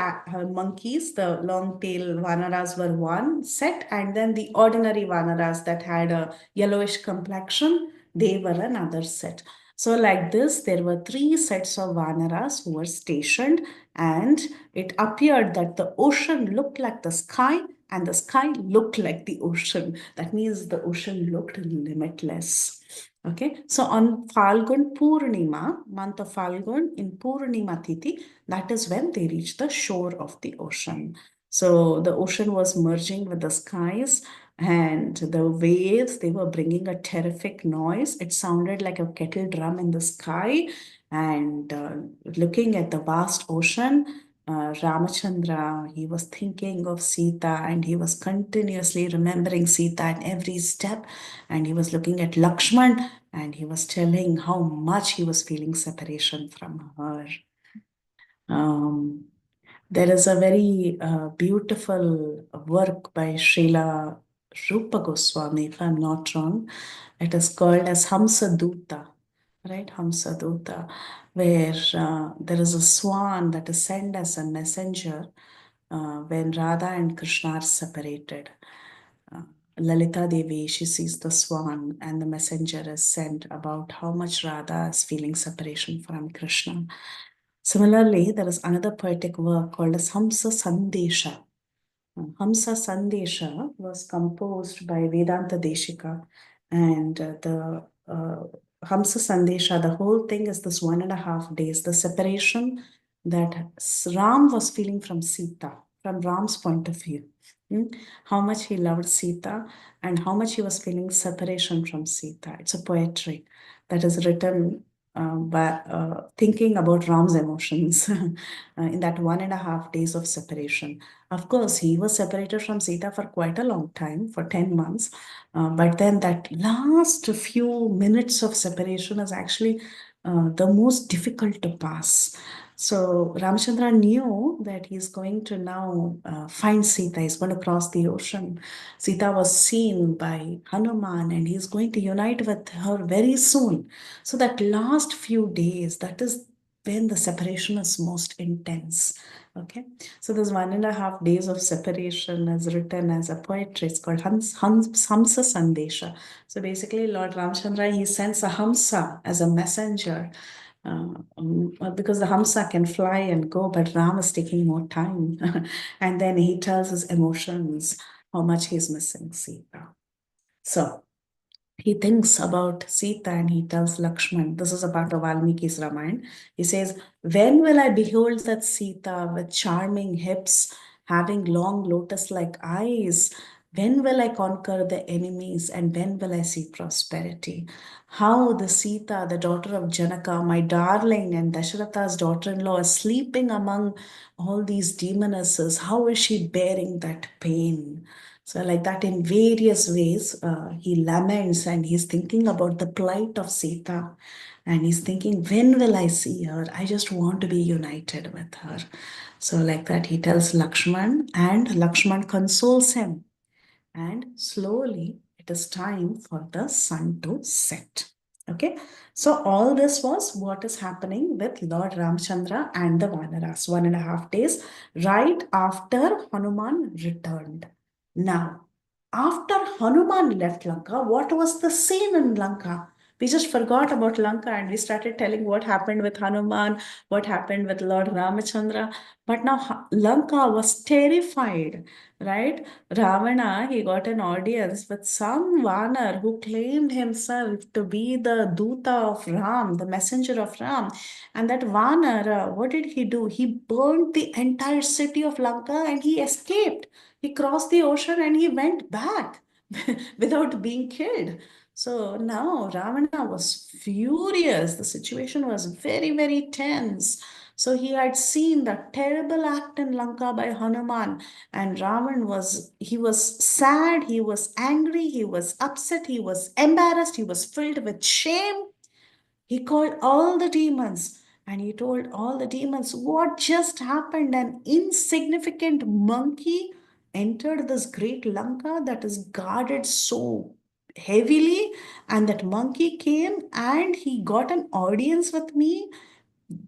monkeys, the long tail vanaras were one set, and then the ordinary vanaras that had a yellowish complexion, they were another set. So, like this, there were 3 sets of Vanaras who were stationed, and it appeared that the ocean looked like the sky, and the sky looked like the ocean. That means the ocean looked limitless. Okay, so on Falgun Purnima, month of Falgun, in Purnima Tithi, that is when they reached the shore of the ocean. So the ocean was merging with the skies, and the waves, they were bringing a terrific noise. It sounded like a kettle drum in the sky. And looking at the vast ocean, Ramachandra, he was thinking of Sita, and he was continuously remembering Sita at every step. And he was looking at Lakshman, and he was telling how much he was feeling separation from her. Um, there is a very beautiful work by Srila Rupa Goswami, if I'm not wrong. It is called as Hamsaduta, right? Hamsaduta, where there is a swan that is sent as a messenger when Radha and Krishna are separated. Lalita Devi, she sees the swan, and the messenger is sent about how much Radha is feeling separation from Krishna. Similarly, there is another poetic work called as Hamsa Sandesha. Hamsa Sandesha was composed by Vedanta Deshika, and the Hamsa Sandesha, the whole thing is this 1.5 days, the separation that Ram was feeling from Sita, from Ram's point of view. How much he loved Sita and how much he was feeling separation from Sita. It's a poetry that is written by thinking about Ram's emotions in that 1.5 days of separation. Of course, he was separated from Sita for quite a long time, for 10 months. But then that last few minutes of separation is actually the most difficult to pass. So Ramchandra knew that he's going to now find Sita. He's going to cross the ocean. Sita was seen by Hanuman and he's going to unite with her very soon. So that last few days, that is when the separation is most intense. Okay, so this 1.5 days of separation is written as a poetry. It's called Hamsa Sandesha. So basically, Lord Ramchandra, he sends a Hamsa as a messenger. Because the Hamsa can fly and go, but Ram is taking more time. And then he tells his emotions, how much he's missing Sita. So he thinks about Sita and he tells Lakshman, this is a part of Valmiki's Ramayana. He says, when will I behold that Sita with charming hips, having long lotus-like eyes? When will I conquer the enemies and when will I see prosperity? How the Sita, the daughter of Janaka, my darling and Dasharatha's daughter-in-law, is sleeping among all these demonesses. How is she bearing that pain? So, like that, in various ways, he laments and he's thinking about the plight of Sita. And he's thinking, when will I see her? I just want to be united with her. So, like that, he tells Lakshman, and Lakshman consoles him. And slowly, it is time for the sun to set. Okay, so all this was what is happening with Lord Ramchandra and the Vanaras, 1.5 days, right after Hanuman returned. Now, after Hanuman left Lanka, what was the scene in Lanka? We just forgot about Lanka and we started telling what happened with Hanuman, what happened with Lord Ramachandra. But now Lanka was terrified, right? Ravana, he got an audience with some Vanar who claimed himself to be the Duta of Ram, the messenger of Ram. And that Vanar, what did he do? He burned the entire city of Lanka and he escaped. He crossed the ocean and he went back without being killed. So now Ravana was furious. The situation was very, very tense. So he had seen the terrible act in Lanka by Hanuman, and he was sad, he was angry, he was upset, he was embarrassed, he was filled with shame. He called all the demons and he told all the demons what just happened. An insignificant monkey entered this great Lanka that is guarded so heavily, and that monkey came and he got an audience with me.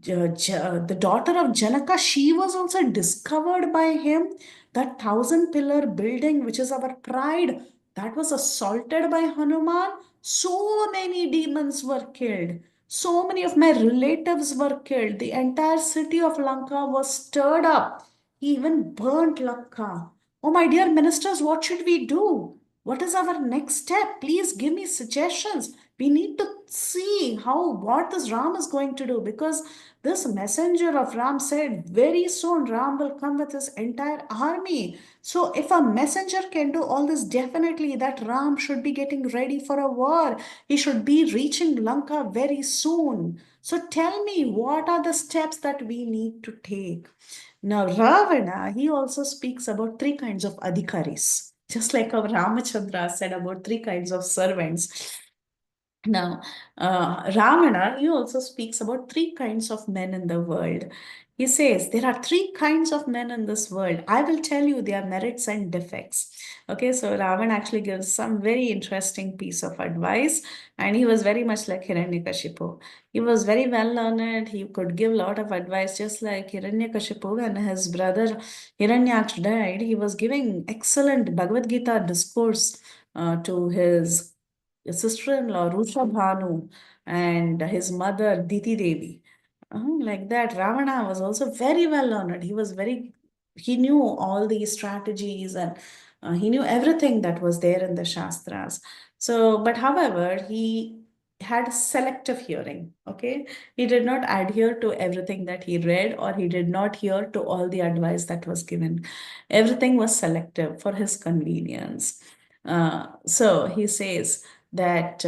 The daughter of Janaka, she was also discovered by him. That 1,000 pillar building, which is our pride, that was assaulted by Hanuman. So many demons were killed. So many of my relatives were killed. The entire city of Lanka was stirred up. He even burnt Lanka. Oh, my dear ministers, what should we do? What is our next step? Please give me suggestions. We need to see what this Ram is going to do, because this messenger of Ram said very soon Ram will come with his entire army. So if a messenger can do all this, definitely that Ram should be getting ready for a war. He should be reaching Lanka very soon. So tell me, what are the steps that we need to take? Now, Ravana, he also speaks about three kinds of adhikaris, just like our Ramachandra said about three kinds of servants. Now, Ravana, he also speaks about three kinds of men in the world. He says there are three kinds of men in this world. I will tell you their merits and defects. Okay, so Ravan actually gives some very interesting piece of advice, and he was very much like Hiranyakashipu. He was very well learned. He could give a lot of advice, just like Hiranyakashipu. When his brother Hiranyaksha died, he was giving excellent Bhagavad Gita discourse to his sister-in-law Rusha Bhanu and his mother Diti Devi. Like that, Ravana was also very well learned. He knew all these strategies, and he knew everything that was there in the Shastras. So, but however, he had selective hearing. Okay. He did not adhere to everything that he read, or he did not hear to all the advice that was given. Everything was selective for his convenience. So he says that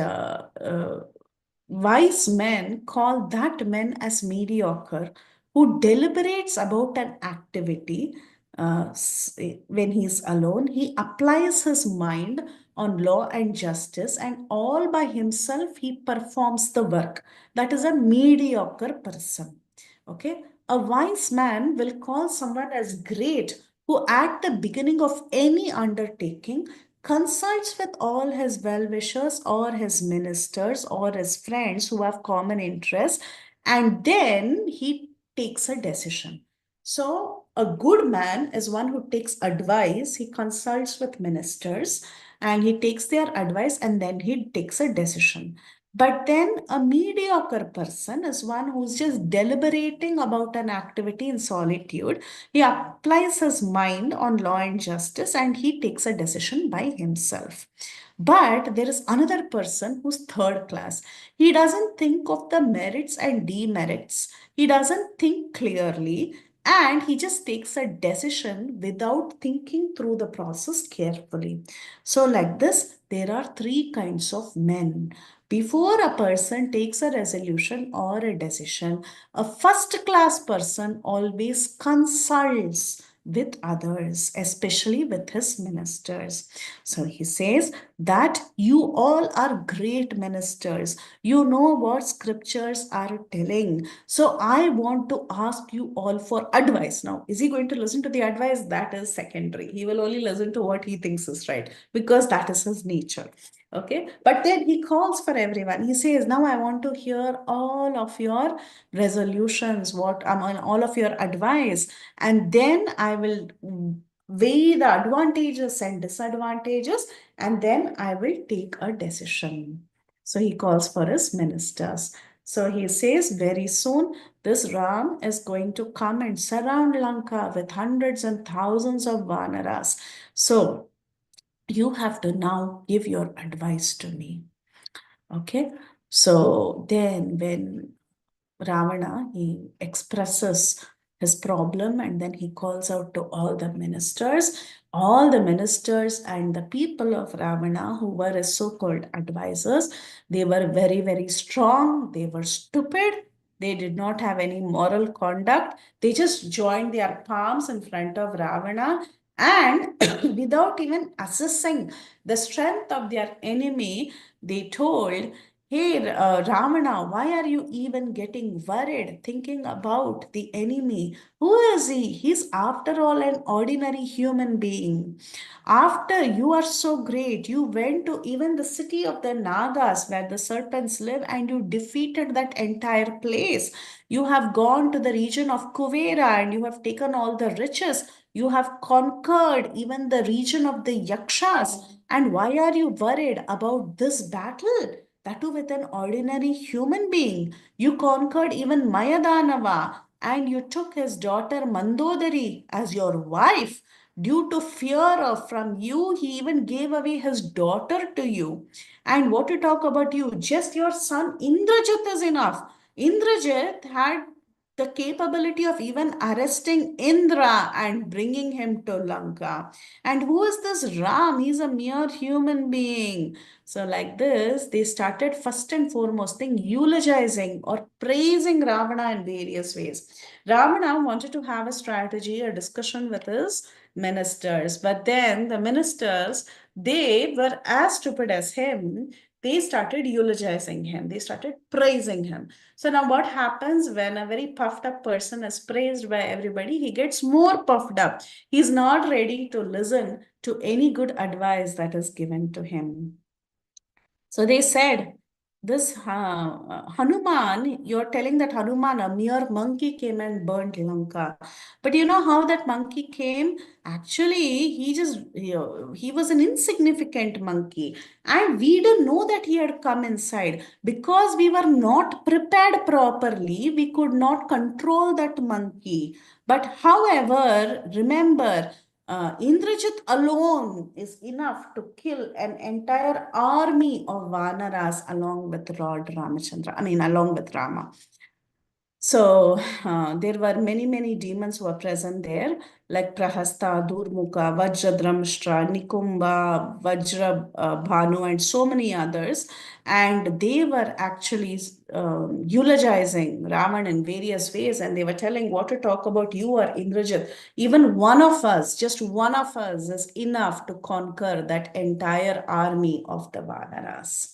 wise men call that man as mediocre who deliberates about an activity when he's alone. He applies his mind on law and justice, and all by himself he performs the work. That is a mediocre person. Okay. A wise man will call someone as great who, at the beginning of any undertaking, consults with all his well-wishers or his ministers or his friends who have common interests, and then he takes a decision. So a good man is one who takes advice, he consults with ministers and he takes their advice, and then he takes a decision. But then a mediocre person is one who's just deliberating about an activity in solitude. He applies his mind on law and justice and he takes a decision by himself. But there is another person who's third class. He doesn't think of the merits and demerits. He doesn't think clearly, and he just takes a decision without thinking through the process carefully. So, like this, there are three kinds of men. Before a person takes a resolution or a decision, a first class person always consults with others, especially with his ministers. So he says that you all are great ministers. You know what scriptures are telling. So I want to ask you all for advice. Now, is he going to listen to the advice? That is secondary. He will only listen to what he thinks is right, because that is his nature. Okay. But then he calls for everyone. He says, now I want to hear all of your resolutions, all of your advice, and then I will weigh the advantages and disadvantages, and then I will take a decision. So he calls for his ministers. So he says, very soon this Ram is going to come and surround Lanka with hundreds and thousands of Vanaras. So you have to now give your advice to me. Okay. So then when Ravana, he expresses his problem, and then he calls out to all the ministers. All the ministers and the people of Ravana, who were his so-called advisors, they were very, very strong. They were stupid. They did not have any moral conduct. They just joined their palms in front of Ravana, and without even assessing the strength of their enemy, they told, hey, Ravana, why are you even getting worried thinking about the enemy? Who is he? He's, after all, an ordinary human being. After you are so great, you went to even the city of the Nagas where the serpents live, and you defeated that entire place. You have gone to the region of Kuvera and you have taken all the riches. You have conquered even the region of the Yakshas. And why are you worried about this battle? That too with an ordinary human being. You conquered even Mayadanava, and you took his daughter Mandodari as your wife. Due to fear of from you, he even gave away his daughter to you. And what to talk about you? Just your son Indrajit is enough. Indrajit had the capability of even arresting Indra and bringing him to Lanka. And who is this Ram? He's a mere human being. So, like this, they started first and foremost thing eulogizing or praising Ravana in various ways. Ravana wanted to have a strategy, a discussion with his ministers, but then the ministers, they were as stupid as him. They started eulogizing him, they started praising him. So, now what happens when a very puffed up person is praised by everybody? He gets more puffed up. He's not ready to listen to any good advice that is given to him. So they said this Hanuman, you're telling that Hanuman, a mere monkey, came and burned Lanka. But you know how that monkey came? Actually, he was an insignificant monkey. And we didn't know that he had come inside because we were not prepared properly. We could not control that monkey. But however, remember, Indrajit alone is enough to kill an entire army of Vanaras along with Lord Ramachandra, along with Rama. So there were many demons who were present there, like Prahasta, Durmukha, Vajradramshtra, Nikumba, Vajra Bhanu, and so many others. And they were actually eulogizing Ravan in various ways. And they were telling what to talk about you or Indrajit. Even one of us, just one of us, is enough to conquer that entire army of the Vanaras.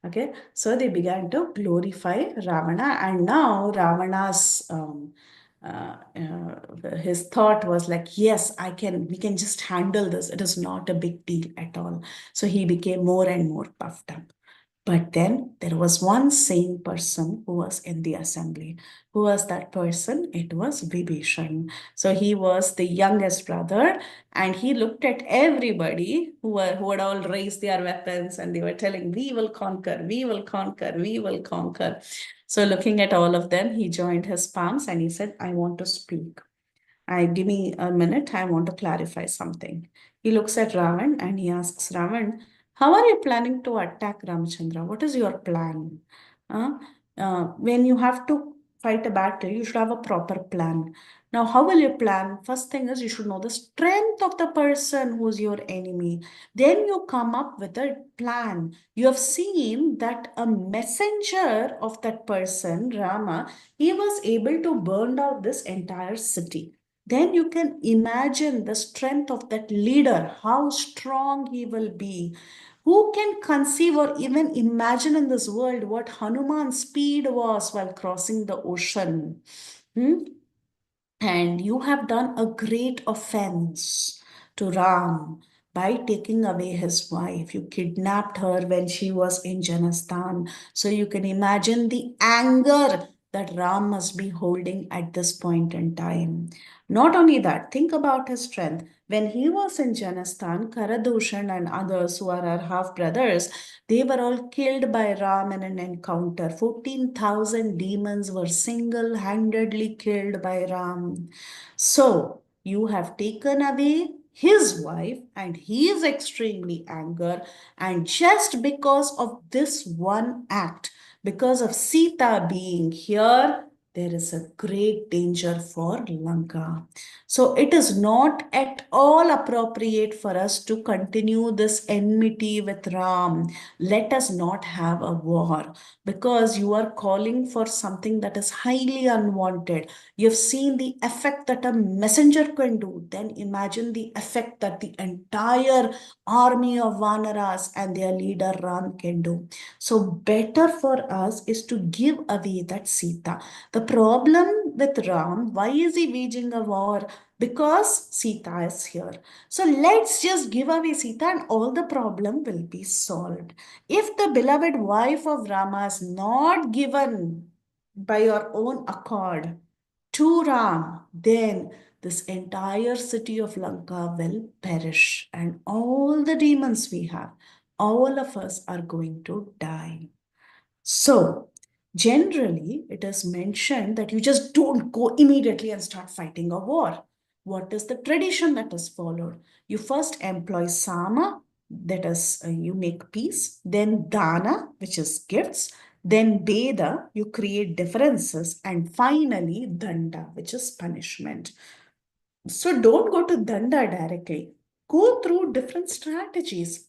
Okay, so they began to glorify Ravana, and now Ravana's his thought was like, yes, we can just handle this. It is not a big deal at all. So he became more and more puffed up. But then there was one sane person who was in the assembly. Who was that person? It was Vibhishan. So he was the youngest brother, and he looked at everybody who had all raised their weapons, and they were telling, "We will conquer, we will conquer, we will conquer." So looking at all of them, he joined his palms and he said, "I want to speak. Give me a minute. I want to clarify something." He looks at Ravan and he asks Ravan, "How are you planning to attack Ramachandra? What is your plan? Uh, when you have to fight a battle, you should have a proper plan. Now, how will you plan? First thing is you should know the strength of the person who's your enemy. Then you come up with a plan. You have seen that a messenger of that person, Rama, he was able to burn out this entire city. Then you can imagine the strength of that leader, how strong he will be. Who can conceive or even imagine in this world what Hanuman's speed was while crossing the ocean? Hmm? And you have done a great offense to Ram by taking away his wife. You kidnapped her when she was in Janastan. So you can imagine the anger that Ram must be holding at this point in time. Not only that, think about his strength. When he was in Janastan, Karadushan and others who are our half brothers, they were all killed by Ram in an encounter. 14,000 demons were single handedly killed by Ram. So you have taken away his wife, and he is extremely angry. And just because of this one act, because of Sita being here, there is a great danger for Lanka. So it is not at all appropriate for us to continue this enmity with Ram. Let us not have a war, because you are calling for something that is highly unwanted. You've seen the effect that a messenger can do. Then imagine the effect that the entire army of Vanaras and their leader Ram can do. So better for us is to give away that Sita. The problem with Ram, why is he waging a war? Because Sita is here. So let's just give away Sita and all the problem will be solved. If the beloved wife of Rama is not given by your own accord to Ram, then this entire city of Lanka will perish, and all the demons we have, all of us are going to die. So, generally, it is mentioned that you just don't go immediately and start fighting a war. What is the tradition that is followed? You first employ Sama, that is, you make peace, then Dana, which is gifts, then Beda, you create differences, and finally Danda, which is punishment. So, don't go to Danda directly. Go through different strategies.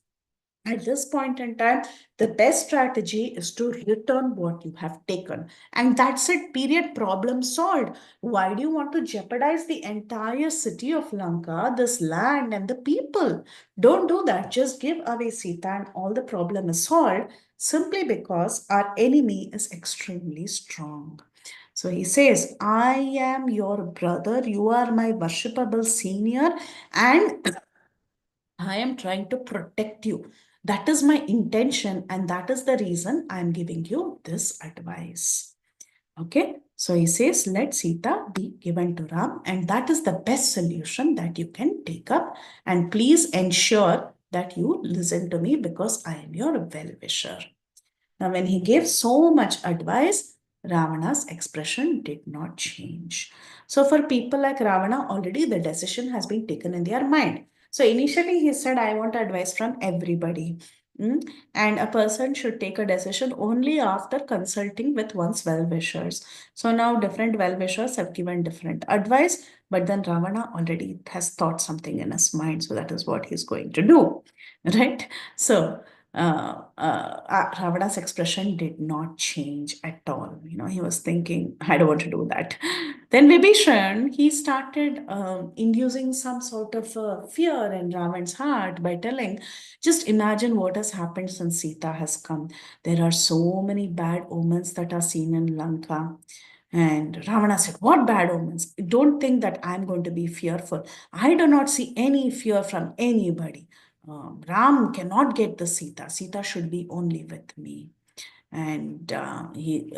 At this point in time, the best strategy is to return what you have taken. And that's it, period, problem solved. Why do you want to jeopardize the entire city of Lanka, this land and the people? Don't do that. Just give away Sita and all the problem is solved, simply because our enemy is extremely strong. So he says, I am your brother, you are my worshipable senior, and I am trying to protect you. That is my intention, and that is the reason I am giving you this advice. Okay, so he says, let Sita be given to Ram, and that is the best solution that you can take up. And please ensure that you listen to me because I am your well wisher. Now, when he gave so much advice, Ravana's expression did not change. So, for people like Ravana, already the decision has been taken in their mind. So, initially, he said, I want advice from everybody. And a person should take a decision only after consulting with one's well wishers. So, now different well wishers have given different advice, but then Ravana already has thought something in his mind. So, that is what he's going to do. Right? So, Ravana's expression did not change at all. He was thinking, I don't want to do that. Then Vibhishan, he started inducing some sort of fear in Ravan's heart by telling, just imagine what has happened since Sita has come. There are so many bad omens that are seen in Lanka. And Ravana said, what bad omens? Don't think that I'm going to be fearful. I do not see any fear from anybody. Ram cannot get the Sita. Sita should be only with me. And he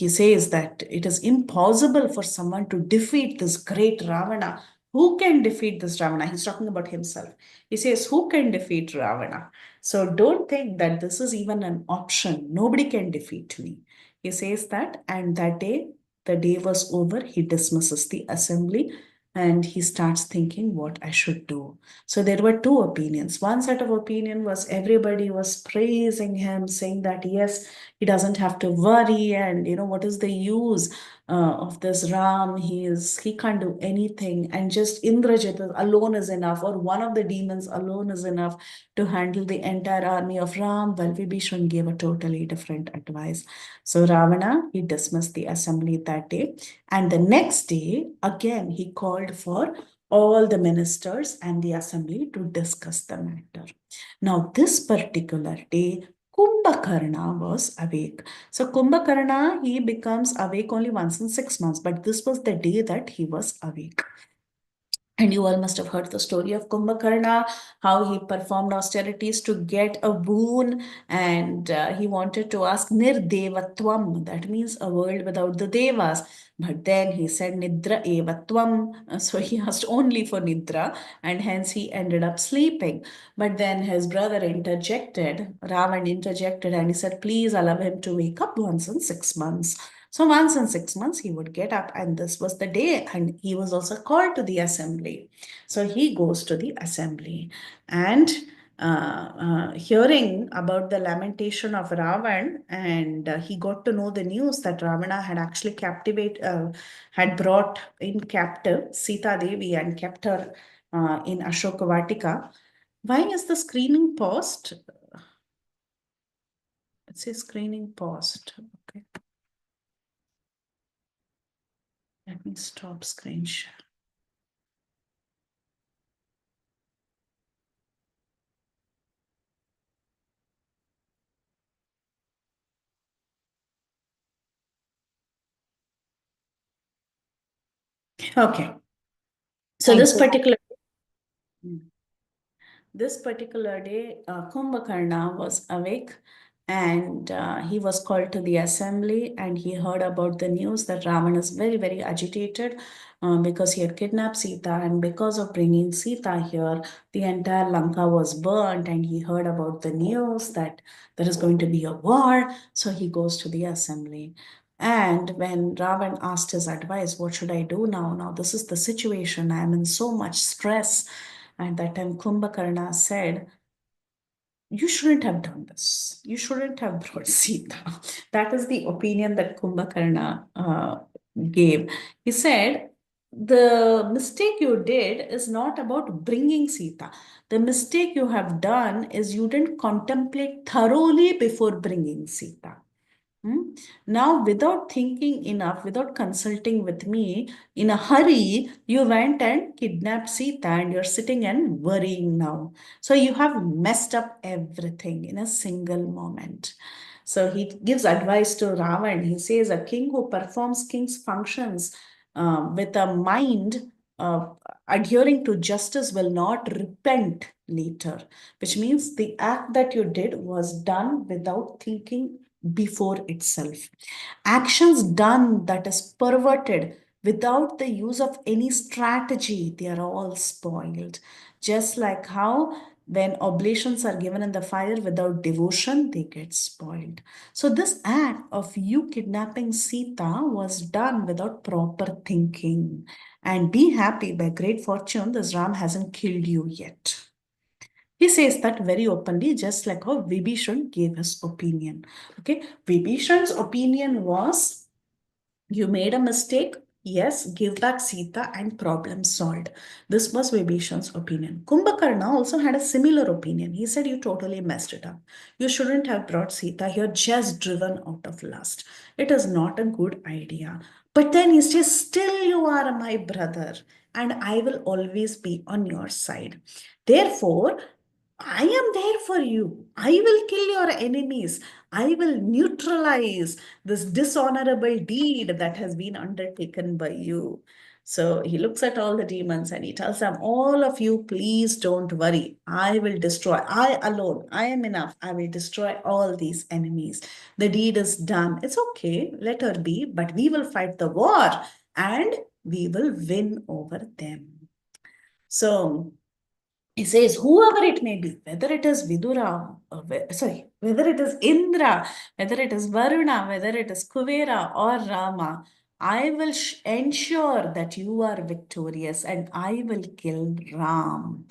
says that it is impossible for someone to defeat this great Ravana. Who can defeat this Ravana? He's talking about himself. He says, who can defeat Ravana? So don't think that this is even an option. Nobody can defeat me. He says that, and that day, the day was over. He dismisses the assembly and he starts thinking what I should do. So there were two opinions. One set of opinion was everybody was praising him, saying that yes, he doesn't have to worry, and what is the use of this Ram? He can't do anything, and just Indrajit alone is enough, or one of the demons alone is enough to handle the entire army of Ram. Well, Vibhishan gave a totally different advice. So Ravana, he dismissed the assembly that day, and the next day again he called for all the ministers and the assembly to discuss the matter. Now, this particular day, Kumbhakarna was awake. So, Kumbhakarna, he becomes awake only once in 6 months, but this was the day that he was awake. And you all must have heard the story of Kumbhakarna, how he performed austerities to get a boon, and he wanted to ask Nirdevatvam, that means a world without the Devas. But then he said Nidra Evatvam, so he asked only for Nidra, and hence he ended up sleeping. But then his brother interjected, Ravan interjected, and he said, please allow him to wake up once in 6 months. So once in 6 months, he would get up, and this was the day, and he was also called to the assembly. So he goes to the assembly, and hearing about the lamentation of Ravan, and he got to know the news that Ravana had actually had brought in captive Sita Devi and kept her in Ashoka Vatika. Why is the screening paused? It says screening paused. Okay. Let me stop screen share. Okay. So Thank you. this particular day, Kumbhakarna was awake, and he was called to the assembly, and he heard about the news that Ravan is very, very agitated because he had kidnapped Sita, and because of bringing Sita here, the entire Lanka was burnt, and he heard about the news that there is going to be a war. So he goes to the assembly. And when Ravan asked his advice, what should I do now? Now, this is the situation. I am in so much stress. And that time Kumbhakarna said, you shouldn't have done this. You shouldn't have brought Sita. That is the opinion that Kumbhakarna gave. He said, the mistake you did is not about bringing Sita. The mistake you have done is you didn't contemplate thoroughly before bringing Sita. Now, without thinking enough, without consulting with me, in a hurry, you went and kidnapped Sita, and you're sitting and worrying now. So you have messed up everything in a single moment. So he gives advice to Ravan. He says, a king who performs king's functions with a mind uh, adhering to justice will not repent later, which means the act that you did was done without thinking before itself. Actions done that is perverted without the use of any strategy, they are all spoiled. Just like how when oblations are given in the fire without devotion, they get spoiled. So, this act of you kidnapping Sita was done without proper thinking. And be happy, by great fortune, this Ram hasn't killed you yet. He says that very openly, just like how Vibhishan gave his opinion. Okay, Vibhishan's opinion was, you made a mistake. Yes, give back Sita and problem solved. This was Vibhishan's opinion. Kumbhakarna also had a similar opinion. He said, you totally messed it up. You shouldn't have brought Sita here just driven out of lust. It is not a good idea. But then he says, still you are my brother and I will always be on your side. Therefore, I am there for you. I will kill your enemies. I will neutralize this dishonorable deed that has been undertaken by you. So he looks at all the demons and he tells them, all of you, please don't worry. I will destroy. I alone, I am enough. I will destroy all these enemies. The deed is done. It's okay. Let her be. But we will fight the war and we will win over them. So he says, whoever it may be, whether it is Vidura, whether it is Indra, whether it is Varuna, whether it is Kuvera or Rama, I will ensure that you are victorious and I will kill Ram.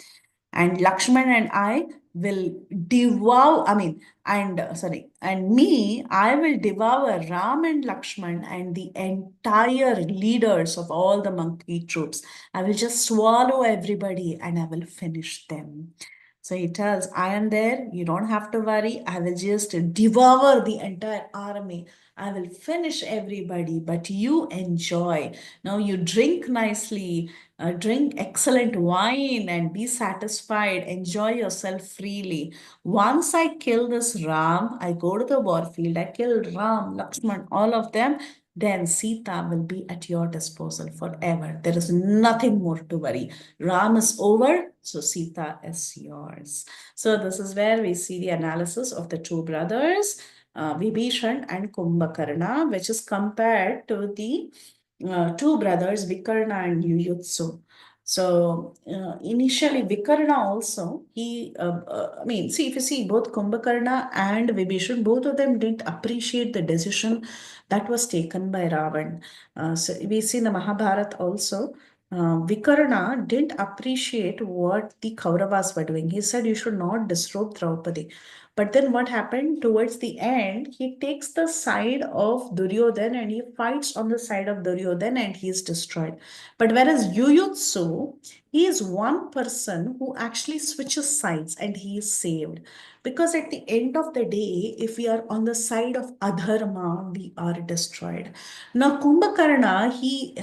And Lakshman and I will devour, and me, I will devour Ram and Lakshman and the entire leaders of all the monkey troops. I will just swallow everybody and I will finish them. So he tells, I am there, you don't have to worry. I will just devour the entire army. I will finish everybody, but you enjoy. Now you drink nicely, drink excellent wine and be satisfied, enjoy yourself freely. Once I kill this Ram, I go to the war field, I kill Ram, Lakshman, all of them, then Sita will be at your disposal forever. There is nothing more to worry. Ram is over, so Sita is yours. So this is where we see the analysis of the two brothers, Vibhishan and Kumbhakarna, which is compared to the two brothers, Vikarna and Yuyutsu. So initially, Vikarna also, see, if you see both Kumbhakarna and Vibhishan, both of them didn't appreciate the decision that was taken by Ravan. So we see in the Mahabharata also, Vikarna didn't appreciate what the Kauravas were doing. He said, you should not disrobe Draupadi. But then what happened towards the end, he takes the side of Duryodhan and he fights on the side of Duryodhan and he is destroyed. But whereas Yuyutsu, he is one person who actually switches sides and he is saved. Because at the end of the day, if we are on the side of Adharma, we are destroyed. Now, Kumbhakarna,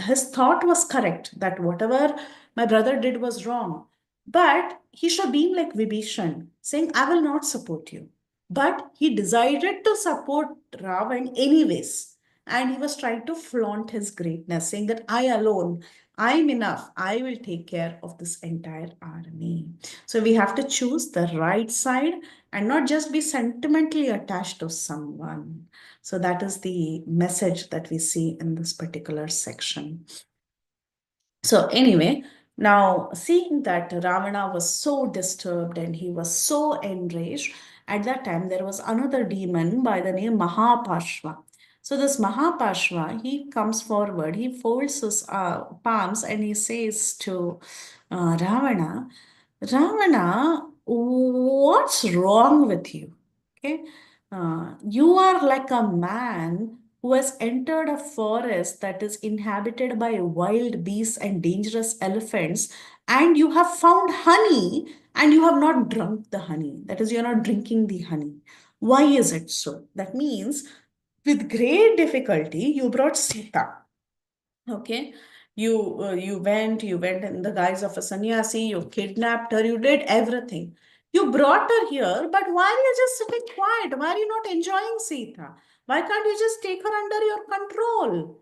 his thought was correct that whatever my brother did was wrong. But he should have been like Vibhishan, saying, I will not support you. But he decided to support Ravan anyways. And he was trying to flaunt his greatness, saying that I alone, I'm enough. I will take care of this entire army. So we have to choose the right side and not just be sentimentally attached to someone. So that is the message that we see in this particular section. So anyway, now seeing that Ravana was so disturbed and he was so enraged, at that time there was another demon by the name Mahapashva. So this Mahapashva, he comes forward, he folds his palms and he says to Ravana, Ravana, what's wrong with you? Okay, you are like a man who has entered a forest that is inhabited by wild beasts and dangerous elephants, and you have found honey and you have not drunk the honey. That is, you're not drinking the honey. Why is it so? That means with great difficulty, you brought Sita. Okay. You went in the guise of a sannyasi, you kidnapped her, you did everything. You brought her here, but why are you just sitting quiet? Why are you not enjoying Sita? Why can't you just take her under your control?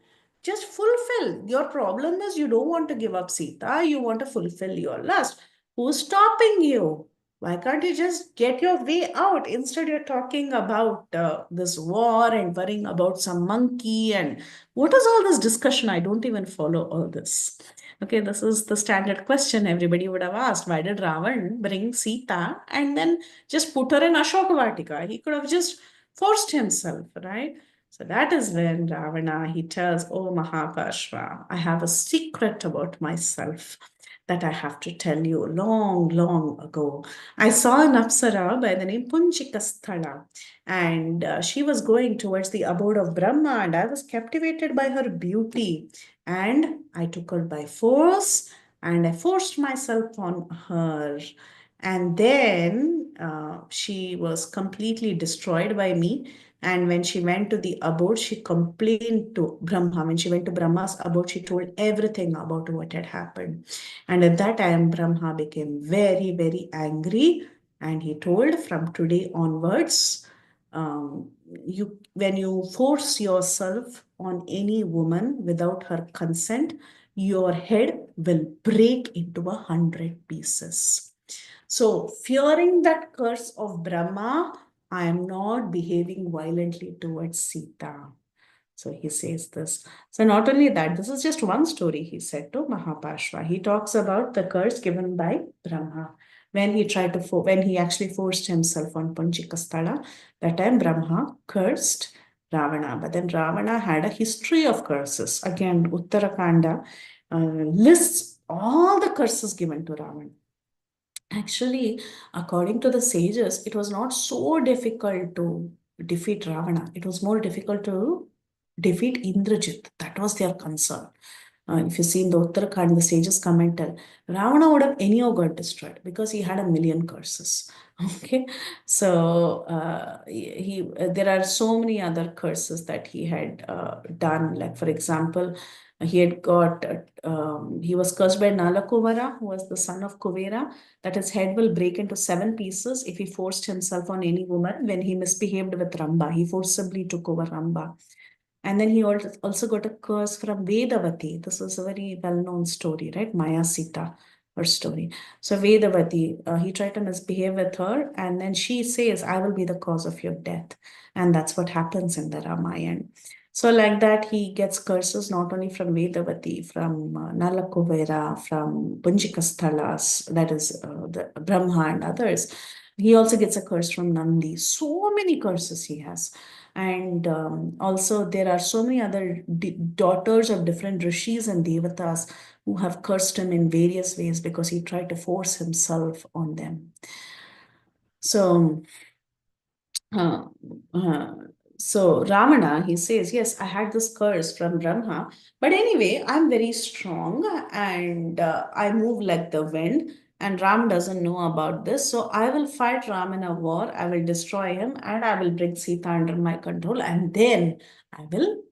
just fulfill. Your problem is you don't want to give up Sita, you want to fulfill your lust. Who's stopping you? Why can't you just get your way out? Instead, you're talking about this war and worrying about some monkey. And what is all this discussion? I don't even follow all this. Okay, this is the standard question everybody would have asked. Why did Ravan bring Sita and then just put her in Ashoka Vatika? He could have just forced himself, right? So that is when Ravana, he tells, oh Mahapashva, I have a secret about myself that I have to tell you long, long ago. I saw an Apsara by the name Punchikasthala, and she was going towards the abode of Brahma, and I was captivated by her beauty. And I took her by force, and I forced myself on her. And then she was completely destroyed by me. And when she went to the abode, she complained to Brahma. When she went to Brahma's abode, she told everything about what had happened. And at that time, Brahma became very, very angry. And he told, from today onwards, when you force yourself on any woman without her consent, your head will break into 100 pieces. So, fearing that curse of Brahma, I am not behaving violently towards Sita. So he says this. So not only that, this is just one story he said to Mahapashva. He talks about the curse given by Brahma when when he actually forced himself on Punchikasthala. That time Brahma cursed Ravana, but then Ravana had a history of curses. Again, Uttarakanda lists all the curses given to Ravana. Actually, according to the sages, it was not so difficult to defeat Ravana. It was more difficult to defeat Indrajit. That was their concern. If you see in the Uttarakhand, the sages commented, Ravana would have anyhow got destroyed because he had a million curses. Okay, so there are so many other curses that he had done. Like for example, he was cursed by Nalakuvara, who was the son of Kuvera, that his head will break into 7 pieces if he forced himself on any woman when he misbehaved with Ramba. He forcibly took over Ramba. And then he also got a curse from Vedavati. This is a very well-known story, right? Maya Sita, her story. So Vedavati, he tried to misbehave with her, and then she says, I will be the cause of your death. And that's what happens in the Ramayana. So like that, he gets curses not only from Vedavati, from Nalakuvera, from Punjikasthalas, that is the Brahma and others. He also gets a curse from Nandi. So many curses he has. And also, there are so many other daughters of different rishis and devatas who have cursed him in various ways because he tried to force himself on them. So, uh, uh, so Ravana, he says, yes, I had this curse from Brahma, but anyway, I'm very strong and I move like the wind. And Ram doesn't know about this. So I will fight Ram in a war. I will destroy him and I will bring Sita under my control. And then I will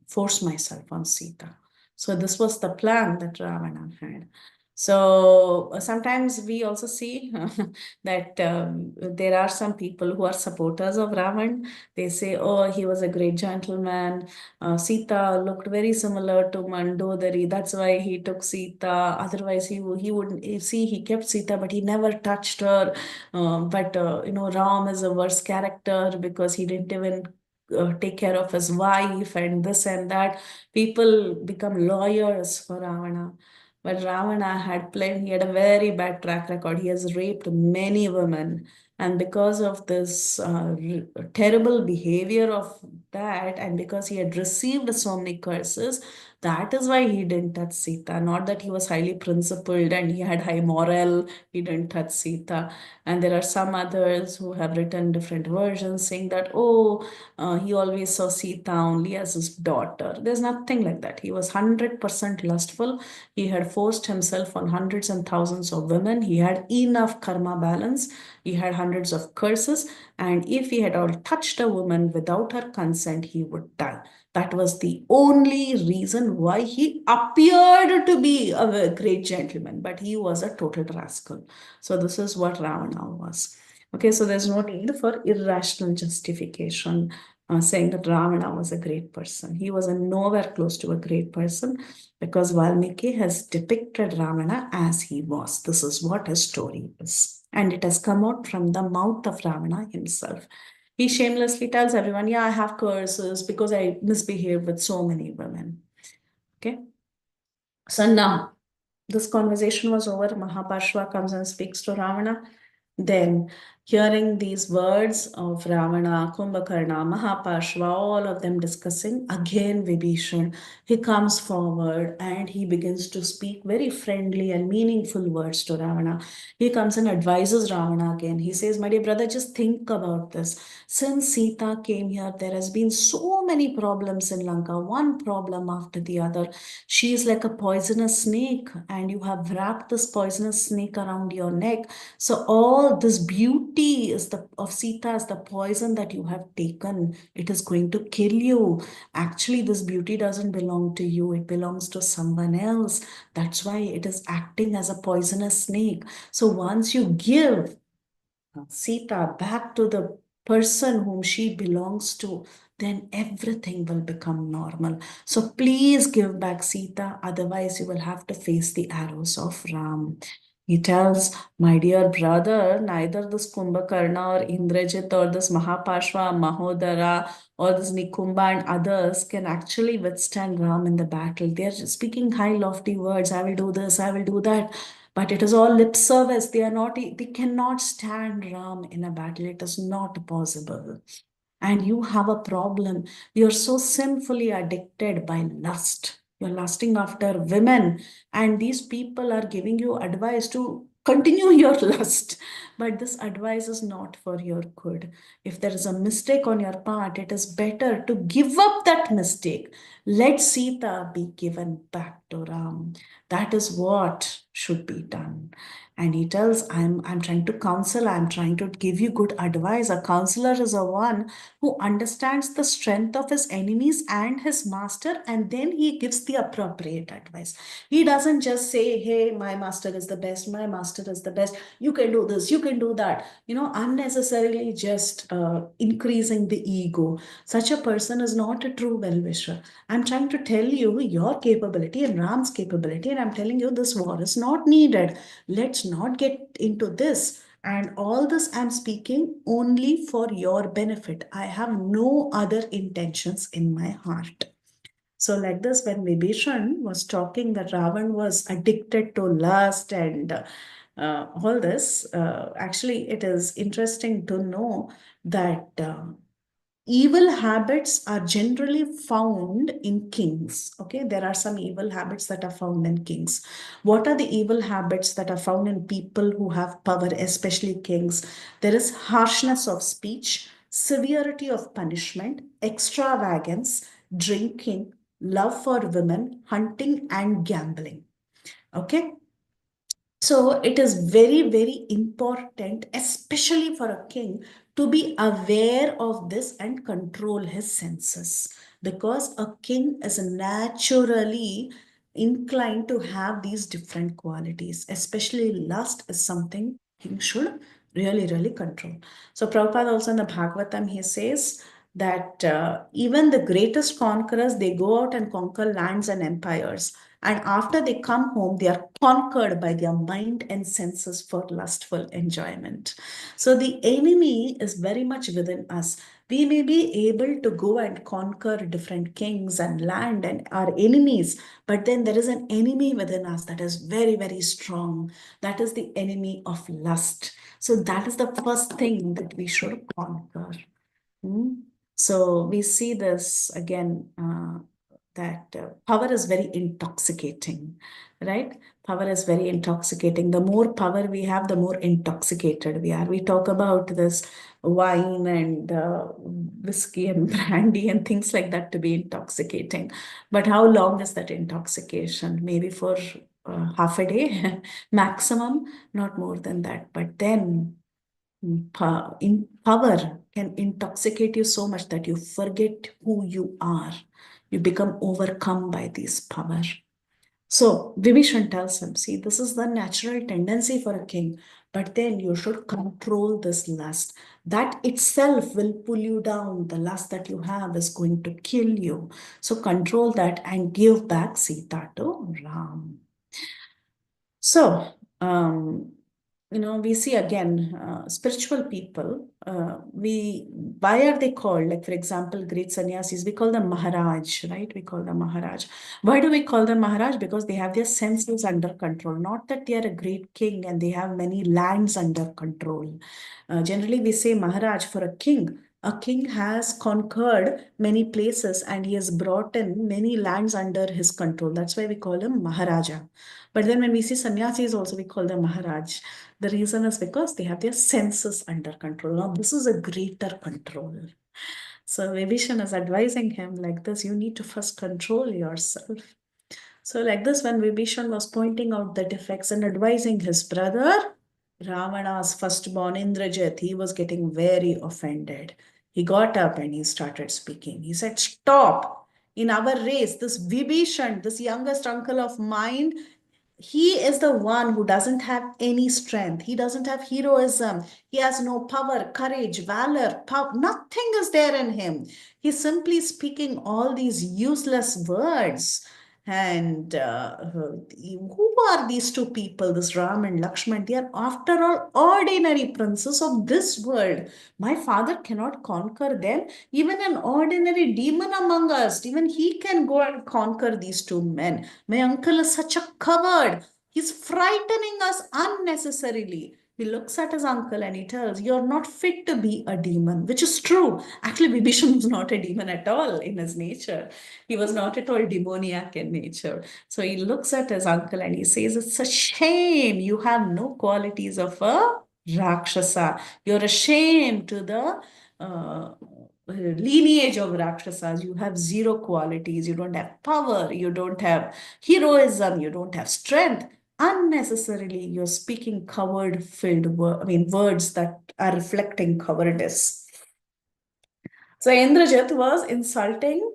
force myself on Sita. So this was the plan that Ravana had. So sometimes we also see that there are some people who are supporters of Ravan. They say, oh, he was a great gentleman. Sita looked very similar to Mandodari. That's why he took Sita. Otherwise, he wouldn't see, he kept Sita, but he never touched her. Ram is a worse character because he didn't even take care of his wife and this and that. People become lawyers for Ravana. But Ravana he had a very bad track record. He has raped many women. And because of this terrible behavior of that, and because he had received so many curses, that is why he didn't touch Sita. Not that he was highly principled and he had high moral, he didn't touch Sita. And there are some others who have written different versions saying that, oh, he always saw Sita only as his daughter. There's nothing like that. He was 100% lustful. He had forced himself on hundreds and thousands of women. He had enough karma balance. He had hundreds of curses. And if he had all touched a woman without her consent, he would die. That was the only reason why he appeared to be a great gentleman, but he was a total rascal. So this is what Ravana was. Okay, so there's no need for irrational justification saying that Ravana was a great person. He was nowhere close to a great person because Valmiki has depicted Ravana as he was. This is what his story is. And it has come out from the mouth of Ravana himself. He shamelessly tells everyone, yeah, I have curses because I misbehaved with so many women. Okay. So now this conversation was over. Mahaparshva comes and speaks to Ravana. Then, hearing these words of Ravana, Kumbhakarna, Mahaparshva, all of them discussing, again Vibhishan, he comes forward and he begins to speak very friendly and meaningful words to Ravana. He comes and advises Ravana again. He says, my dear brother, just think about this. Since Sita came here, there has been so many problems in Lanka, one problem after the other. She is like a poisonous snake, and you have wrapped this poisonous snake around your neck. So all this beauty is of Sita is the poison that you have taken. It is going to kill you. Actually, this beauty doesn't belong to you. It belongs to someone else. That's why it is acting as a poisonous snake. So once you give Sita back to the person whom she belongs to, then everything will become normal. So please give back Sita, otherwise you will have to face the arrows of Ram. He tells, my dear brother, neither this Kumbhakarna or Indrajit or this Mahapashva, Mahodara or this Nikumba and others can actually withstand Ram in the battle. They are speaking high lofty words. I will do this, I will do that. But it is all lip service. They cannot stand Ram in a battle. It is not possible. And you have a problem. You're so sinfully addicted by lust. You're lusting after women, and these people are giving you advice to continue your lust. But this advice is not for your good. If there is a mistake on your part, it is better to give up that mistake. Let Sita be given back to Ram. That is what should be done. And he tells, I'm trying to counsel, I'm trying to give you good advice. A counselor is a one who understands the strength of his enemies and his master, and then he gives the appropriate advice. He doesn't just say, hey, my master is the best, my master is the best, you can do this, you can do that, unnecessarily just increasing the ego. Such a person is not a true well-wisher. I'm trying to tell you your capability and Ram's capability, and I'm telling you this war is not needed. Let's not get into this. And all this I'm speaking only for your benefit. I have no other intentions in my heart. So, like this, when Vibhishan was talking that Ravan was addicted to lust and all this, actually, it is interesting to know that evil habits are generally found in kings. Okay, there are some evil habits that are found in kings. What are the evil habits that are found in people who have power, especially kings? There is harshness of speech, severity of punishment, extravagance, drinking, love for women, hunting, and gambling. Okay, so it is very, very important, especially for a king, to be aware of this and control his senses, because a king is naturally inclined to have these different qualities. Especially lust is something king should really, really control. So Prabhupada also in the Bhagavatam, he says that even the greatest conquerors, they go out and conquer lands and empires. And after they come home, they are conquered by their mind and senses for lustful enjoyment. So the enemy is very much within us. We may be able to go and conquer different kings and land and our enemies, but then there is an enemy within us that is very, very strong. That is the enemy of lust. So that is the first thing that we should conquer. So we see this again, that power is very intoxicating, right? Power is very intoxicating. The more power we have, the more intoxicated we are. We talk about this wine and whiskey and brandy and things like that to be intoxicating. But how long is that intoxication? Maybe for half a day maximum, not more than that. But then in power can intoxicate you so much that you forget who you are. You become overcome by this power. So Vibhishan tells him, see, this is the natural tendency for a king but then you should control this lust. That itself will pull you down. The lust that you have is going to kill you. So control that and give back Sita to Ram. So, we see again spiritual people. Why are they called? Like, for example, great sannyasis, we call them Maharaj, right? We call them Maharaj. Why do we call them Maharaj? Because they have their senses under control. Not that they are a great king and they have many lands under control. Generally, we say Maharaj for a king. A king has conquered many places and he has brought in many lands under his control. That's why we call him Maharaja. But then when we see sannyasis also, we call them Maharaj. The reason is because they have their senses under control. Now, this is a greater control. So Vibhishan is advising him like this, you need to first control yourself. So like this, when Vibhishan was pointing out the defects and advising his brother, Ravana's firstborn Indrajit, he was getting very offended. He got up and he started speaking. He said, stop. In our race, this Vibhishan, this youngest uncle of mine, he is the one who doesn't have any strength. He doesn't have heroism. He has no power, courage, valor, power. Nothing is there in him. He's simply speaking all these useless words. And who are these two people, this Ram and Lakshman? They are, after all, ordinary princes of this world. My father cannot conquer them. Even an ordinary demon among us, even he can go and conquer these two men. My uncle is such a coward. He's frightening us unnecessarily. He looks at his uncle and he tells, you're not fit to be a demon, which is true. Actually, Vibhishan was not a demon at all in his nature. He was not at all demoniac in nature. So he looks at his uncle and he says, it's a shame you have no qualities of a Rakshasa. You're a shame to the lineage of Rakshasas. You have zero qualities. You don't have power. You don't have heroism. You don't have strength. Unnecessarily, you're speaking coward-filled words that are reflecting cowardice. So Indrajit was insulting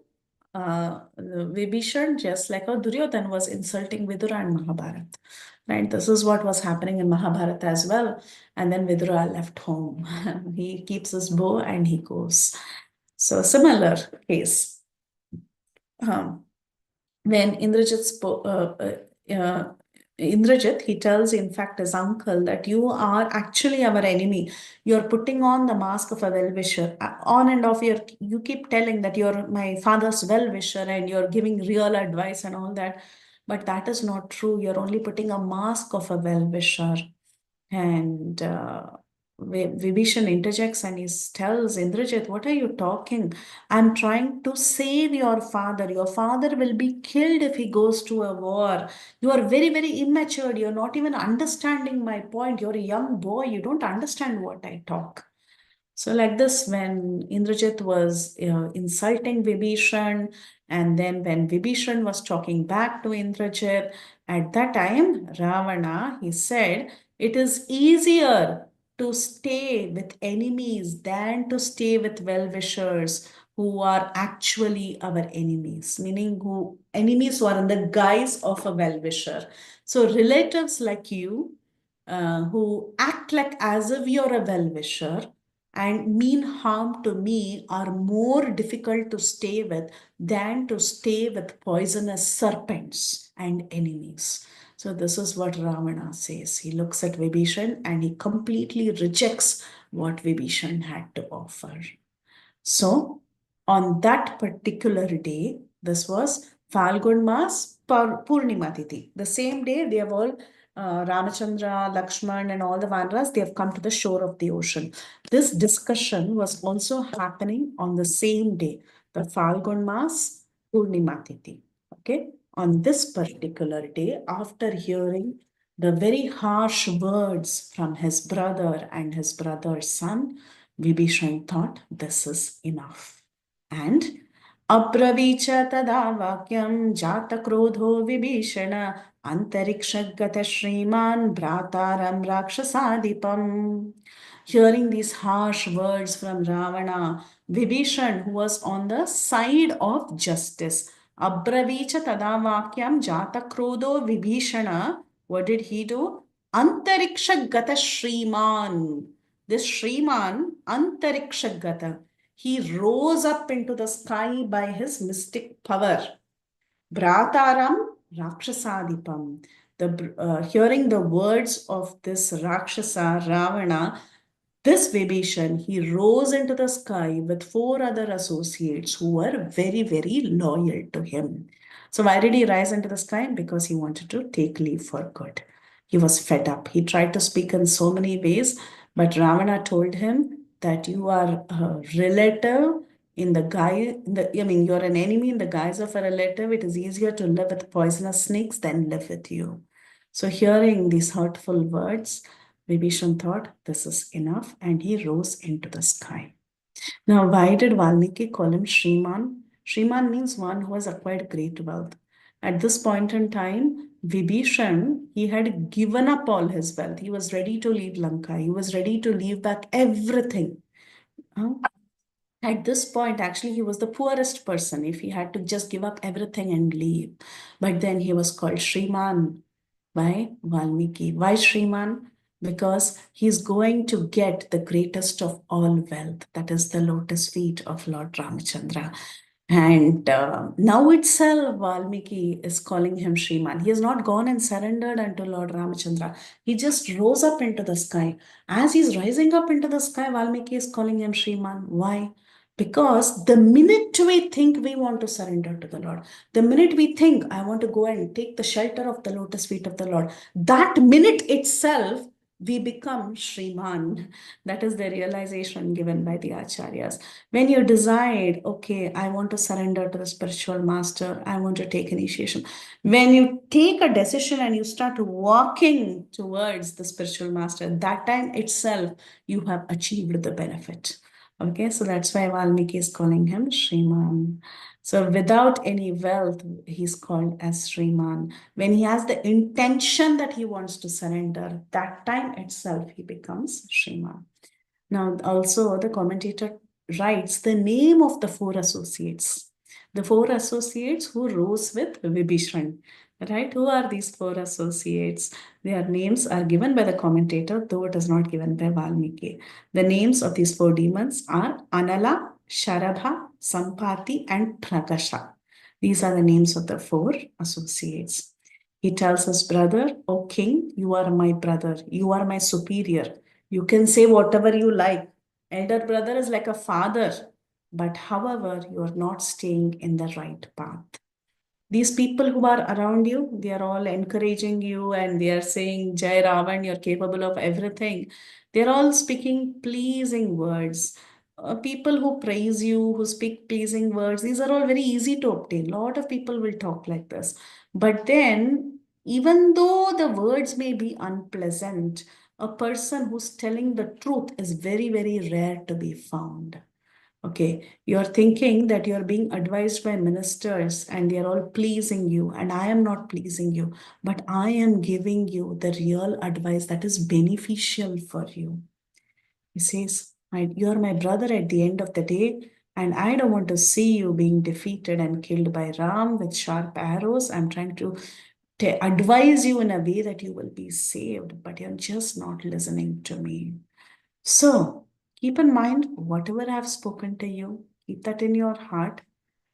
Vibhishan just like how Duryodhan was insulting Vidura and Mahabharata. Right? This is what was happening in Mahabharata as well. And then Vidura left home. He keeps his bow and he goes. So similar case. When Indrajit, he tells, in fact, his uncle that you are actually our enemy. You're putting on the mask of a well-wisher. On and off, you keep telling that you're my father's well-wisher and you're giving real advice and all that. But that is not true. You're only putting a mask of a well-wisher. And Vibhishan interjects and he tells Indrajit, what are you talking? I'm trying to save your father. Your father will be killed if he goes to a war. You are very, very immature. You're not even understanding my point. You're a young boy. You don't understand what I talk. So like this, when Indrajit was insulting Vibhishan, and then when Vibhishan was talking back to Indrajit, at that time, Ravana, he said, it is easier to stay with enemies than to stay with well-wishers who are actually our enemies, meaning who enemies who are in the guise of a well-wisher. So relatives like you, who act like as if you're a well-wisher, and mean harm to me are more difficult to stay with than to stay with poisonous serpents and enemies. So this is what Ravana says. He looks at Vibhishan and he completely rejects what Vibhishan had to offer. So on that particular day, this was Falgun Mas Purnima Tithi. The same day, they have all Ramachandra, Lakshman, and all the Vanaras, they have come to the shore of the ocean. This discussion was also happening on the same day, the Falgun Mas Purnima Tithi. Okay, on this particular day, after hearing the very harsh words from his brother and his brother's son, Vibhishan thought, this is enough. And Abravicha tada vakyam jata krodho Vibhishana antarikshagata shriman brataram rakshasadipam. Hearing these harsh words from Ravana, Vibhishan, who was on the side of justice, Abravicha tada vakyam jata krodho Vibhishana, what did he do? Antariksha Gata Shriman. This Shriman, Antariksha Gata, he rose up into the sky by his mystic power. Bhrataram Rakshasadipam. Hearing the words of this Rakshasa, Ravana, this Vibhishan, he rose into the sky with four other associates who were very, very loyal to him. So, why did he rise into the sky? Because he wanted to take leave for good. He was fed up. He tried to speak in so many ways, but Ravana told him that you are a relative in the guise, you're an enemy in the guise of a relative. It is easier to live with poisonous snakes than live with you. So, hearing these hurtful words, Vibhishan thought this is enough and he rose into the sky. Now, why did Valmiki call him Shriman? Shriman means one who has acquired great wealth. At this point in time, Vibhishan, he had given up all his wealth. He was ready to leave Lanka. He was ready to leave back everything. At this point, actually, he was the poorest person if he had to just give up everything and leave. But then he was called Shriman by Valmiki. Why Shriman? Because he's going to get the greatest of all wealth, that is the lotus feet of Lord Ramachandra. And now itself, Valmiki is calling him Shriman. He has not gone and surrendered unto Lord Ramachandra. He just rose up into the sky. As he's rising up into the sky, Valmiki is calling him Shriman. Why? Because the minute we think we want to surrender to the Lord, the minute we think, I want to go and take the shelter of the lotus feet of the Lord, that minute itself, we become Shriman. That is the realization given by the Acharyas. When you decide, okay, I want to surrender to the spiritual master, I want to take initiation. When you take a decision and you start walking towards the spiritual master, that time itself, you have achieved the benefit. Okay, so that's why Valmiki is calling him Shriman. So without any wealth, he's called as Shriman. When he has the intention that he wants to surrender, that time itself he becomes Shriman. Now, also the commentator writes the name of the four associates. The four associates who rose with Vibhishan. Right? Who are these four associates? Their names are given by the commentator, though it is not given by Valmiki. The names of these four demons are Anala, Sharabha, Sampati, and Prakasha. These are the names of the four associates. He tells his brother, O king, you are my brother, you are my superior. You can say whatever you like. Elder brother is like a father, but however, you are not staying in the right path. These people who are around you, they are all encouraging you and they are saying, Jai Ravan, you're capable of everything. They're all speaking pleasing words. People who praise you, who speak pleasing words, these are all very easy to obtain. A lot of people will talk like this. But then, even though the words may be unpleasant, a person who's telling the truth is very, very rare to be found. Okay, you're thinking that you're being advised by ministers and they're all pleasing you, and I am not pleasing you, but I am giving you the real advice that is beneficial for you. He says, you're my brother at the end of the day, and I don't want to see you being defeated and killed by Ram with sharp arrows. I'm trying to advise you in a way that you will be saved, but you're just not listening to me. So keep in mind whatever I have spoken to you, keep that in your heart,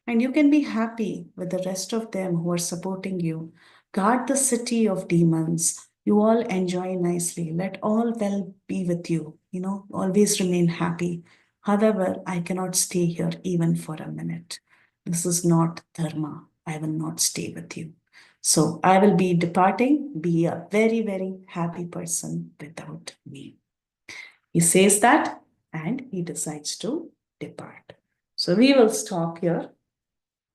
and you can be happy with the rest of them who are supporting you. Guard the city of demons. You all enjoy nicely. Let all well be with you. Always remain happy. However, I cannot stay here even for a minute. This is not dharma. I will not stay with you. So I will be departing. Be a very, very happy person without me. He says that and he decides to depart. So we will stop here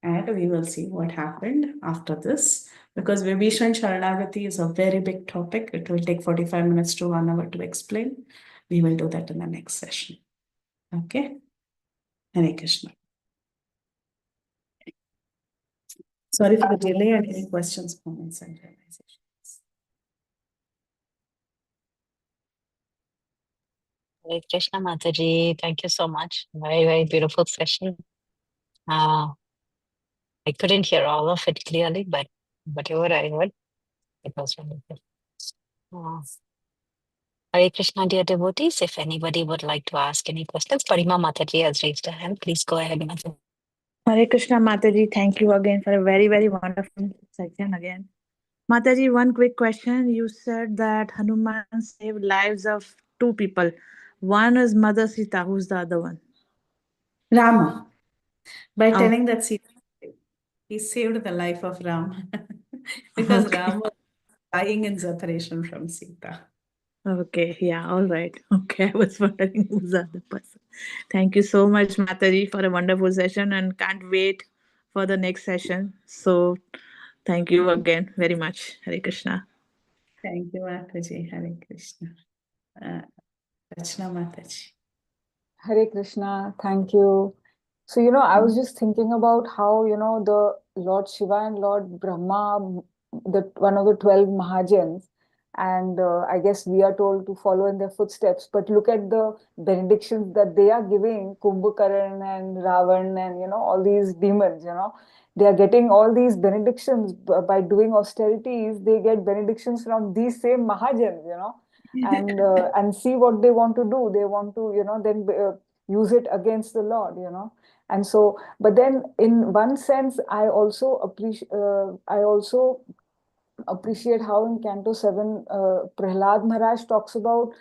and we will see what happened after this, because Vibhishan Sharanagati is a very big topic. It will take 45 minutes to 1 hour to explain. We will do that in the next session. Okay? Hare Krishna. Sorry for the delay and any questions, comments, and realizations. Hare Krishna Mataji, thank you so much. Very, very beautiful session. I couldn't hear all of it clearly, but whatever I heard, it was wonderful. Uh, Hare Krishna, dear devotees. If anybody would like to ask any questions, Parima Mataji has raised her hand. Please go ahead, Mataji. Hare Krishna Mataji, thank you again for a very, very wonderful section again. Mataji, one quick question. You said that Hanuman saved lives of two people. One is Mother Sita. Who's the other one? Rama, by Oh, telling that Sita, he saved the life of Ram because okay. Ram was dying in separation from Sita. Okay, yeah, all right. Okay, I was wondering who's the other person. Thank you so much, Mataji, for a wonderful session and can't wait for the next session. So, thank you again very much. Hare Krishna. Thank you, Mataji. Hare Krishna. Uh, Rachna Mataji. Hare Krishna, thank you. So, I was just thinking about how, the Lord Shiva and Lord Brahma, the one of the 12 Mahajans, and I guess we are told to follow in their footsteps. But look at the benedictions that they are giving Kumbhakaran and Ravan and, all these demons, They are getting all these benedictions by doing austerities. They get benedictions from these same Mahajans, and see what they want to do. They want to then use it against the Lord, and so, but then in one sense I also appreciate how in Canto 7 Prahlad Maharaj talks about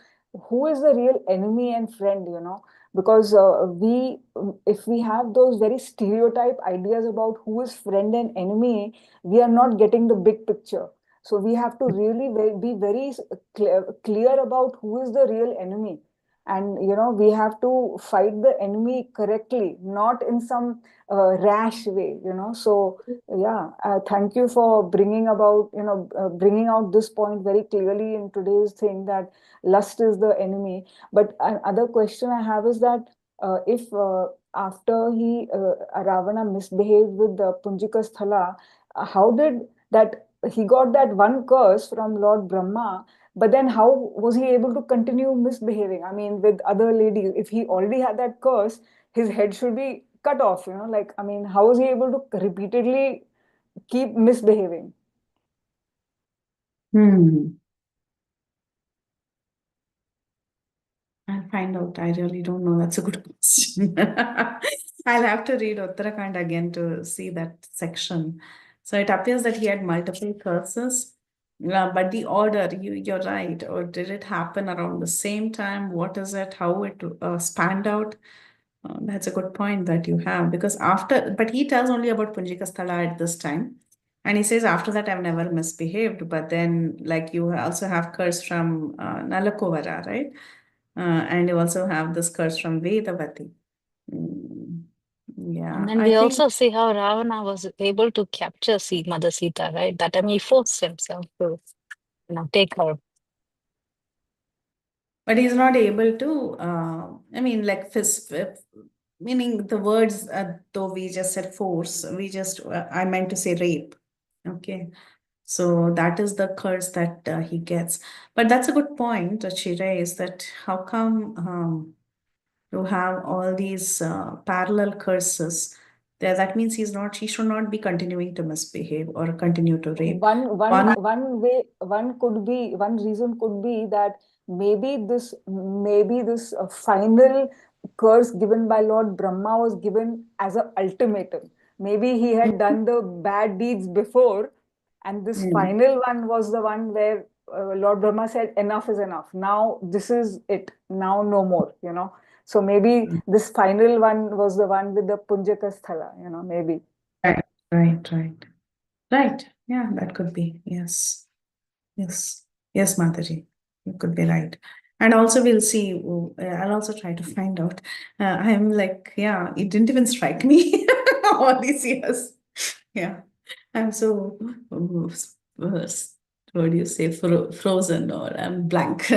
who is the real enemy and friend, because if we have those very stereotype ideas about who is friend and enemy, we are not getting the big picture. So we have to really be very clear about who is the real enemy. And, we have to fight the enemy correctly, not in some rash way, So, yeah, thank you for bringing out this point very clearly in today's thing that lust is the enemy. But another question I have is that if after Ravana misbehaved with the Punjika Sthala, how did that he got that one curse from Lord Brahma, but then how was he able to continue misbehaving? I mean, with other ladies, if he already had that curse, his head should be cut off, like, I mean, how was he able to repeatedly keep misbehaving? Hmm. I'll find out. I really don't know. That's a good question. I'll have to read Uttarakhand again to see that section. So it appears that he had multiple curses, but the order, you're right. Or did it happen around the same time? What is it? How it spanned out? That's a good point that you have because but he tells only about Punjika Sthala at this time. And he says, after that, I've never misbehaved. But then, like, you also have curse from Nalakovara, right? And you also have this curse from Vedavati. Mm, And yeah, then I we think, also see how Ravana was able to capture Mother Sita, right? That time he forced himself to, take her. but he's not able to, I mean, like, meaning the words, though we just said force, I meant to say rape. Okay. So that is the curse that he gets. But that's a good point, Chira, is that how come you have all these parallel curses there? That means he should not be continuing to misbehave or continue to rape. One, One reason could be that maybe this final curse given by Lord Brahma was given as an ultimatum. Maybe he had done the bad deeds before, and this Mm, final one was the one where Lord Brahma said, enough is enough. Now this is it. Now no more, So maybe this final one was the one with the Punjaka Sthala, maybe. right, right, right. Right. Yeah, that could be. Yes. Yes. Yes, Mataji. You could be right. And also we'll see. I'll also try to find out. I'm like, yeah, it didn't even strike me all these years. Yeah. I'm so what do you say, frozen or I'm blank.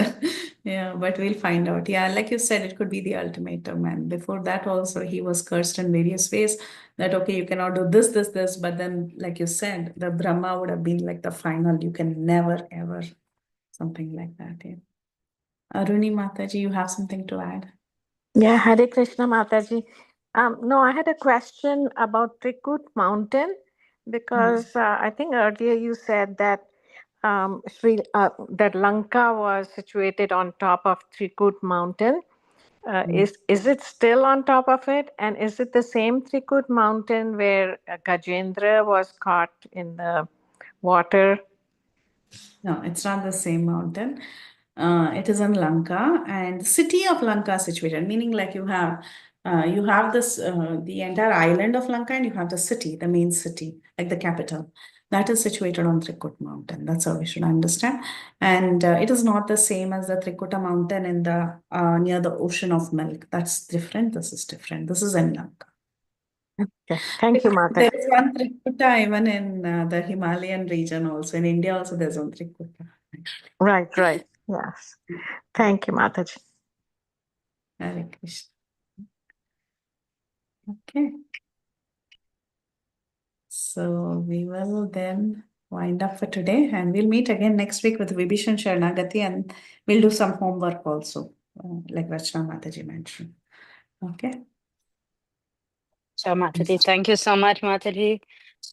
Yeah, but we'll find out. Yeah, like you said, it could be the ultimatum. And before that, also, he was cursed in various ways that, okay, you cannot do this, this, this. But then, like you said, the Brahma would have been like the final. You can never, ever, something like that. Yeah. Aruni Mataji, you have something to add? Yeah, Hare Krishna Mataji. No, I had a question about Trikut Mountain Mm. because I think earlier you said that that Lanka was situated on top of Trikut mountain. Is it still on top of it? And is it the same Trikut mountain where Gajendra was caught in the water? No, it's not the same mountain. It is in Lanka, and the city of Lanka is situated, meaning like you have this the entire island of Lanka, and you have the city, the main city, like the capital. That is situated on Trikut mountain. That's how we should understand. And it is not the same as the Trikuta mountain in the near the ocean of milk. That's different. This is different. This is in Lanka. Okay. Thank you, Mata. There is one Trikuta even in the Himalayan region also. In India also there's one Trikuta. Right. Yes. Thank you, Mataji. Hare Krishna. Okay. So we will then wind up for today, and we'll meet again next week with Vibhishan Sharanagati, and we'll do some homework also, like Rachna Mataji mentioned. Okay. So Mataji, thank you so much, Mataji,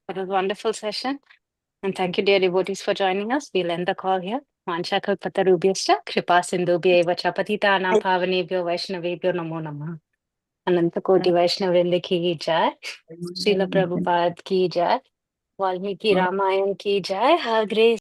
for a wonderful session. And thank you, dear devotees, for joining us. We'll end the call here. Vansha kalpatarubhyascha kripa sindhubhya eva cha patitanam pavanebhyo vaishnavebhyo namo namah. Ananta Koti Vaishnavrinda ki jai. Srila Prabhupada ki jai. Valmiki Ramayana ki jai. Have a great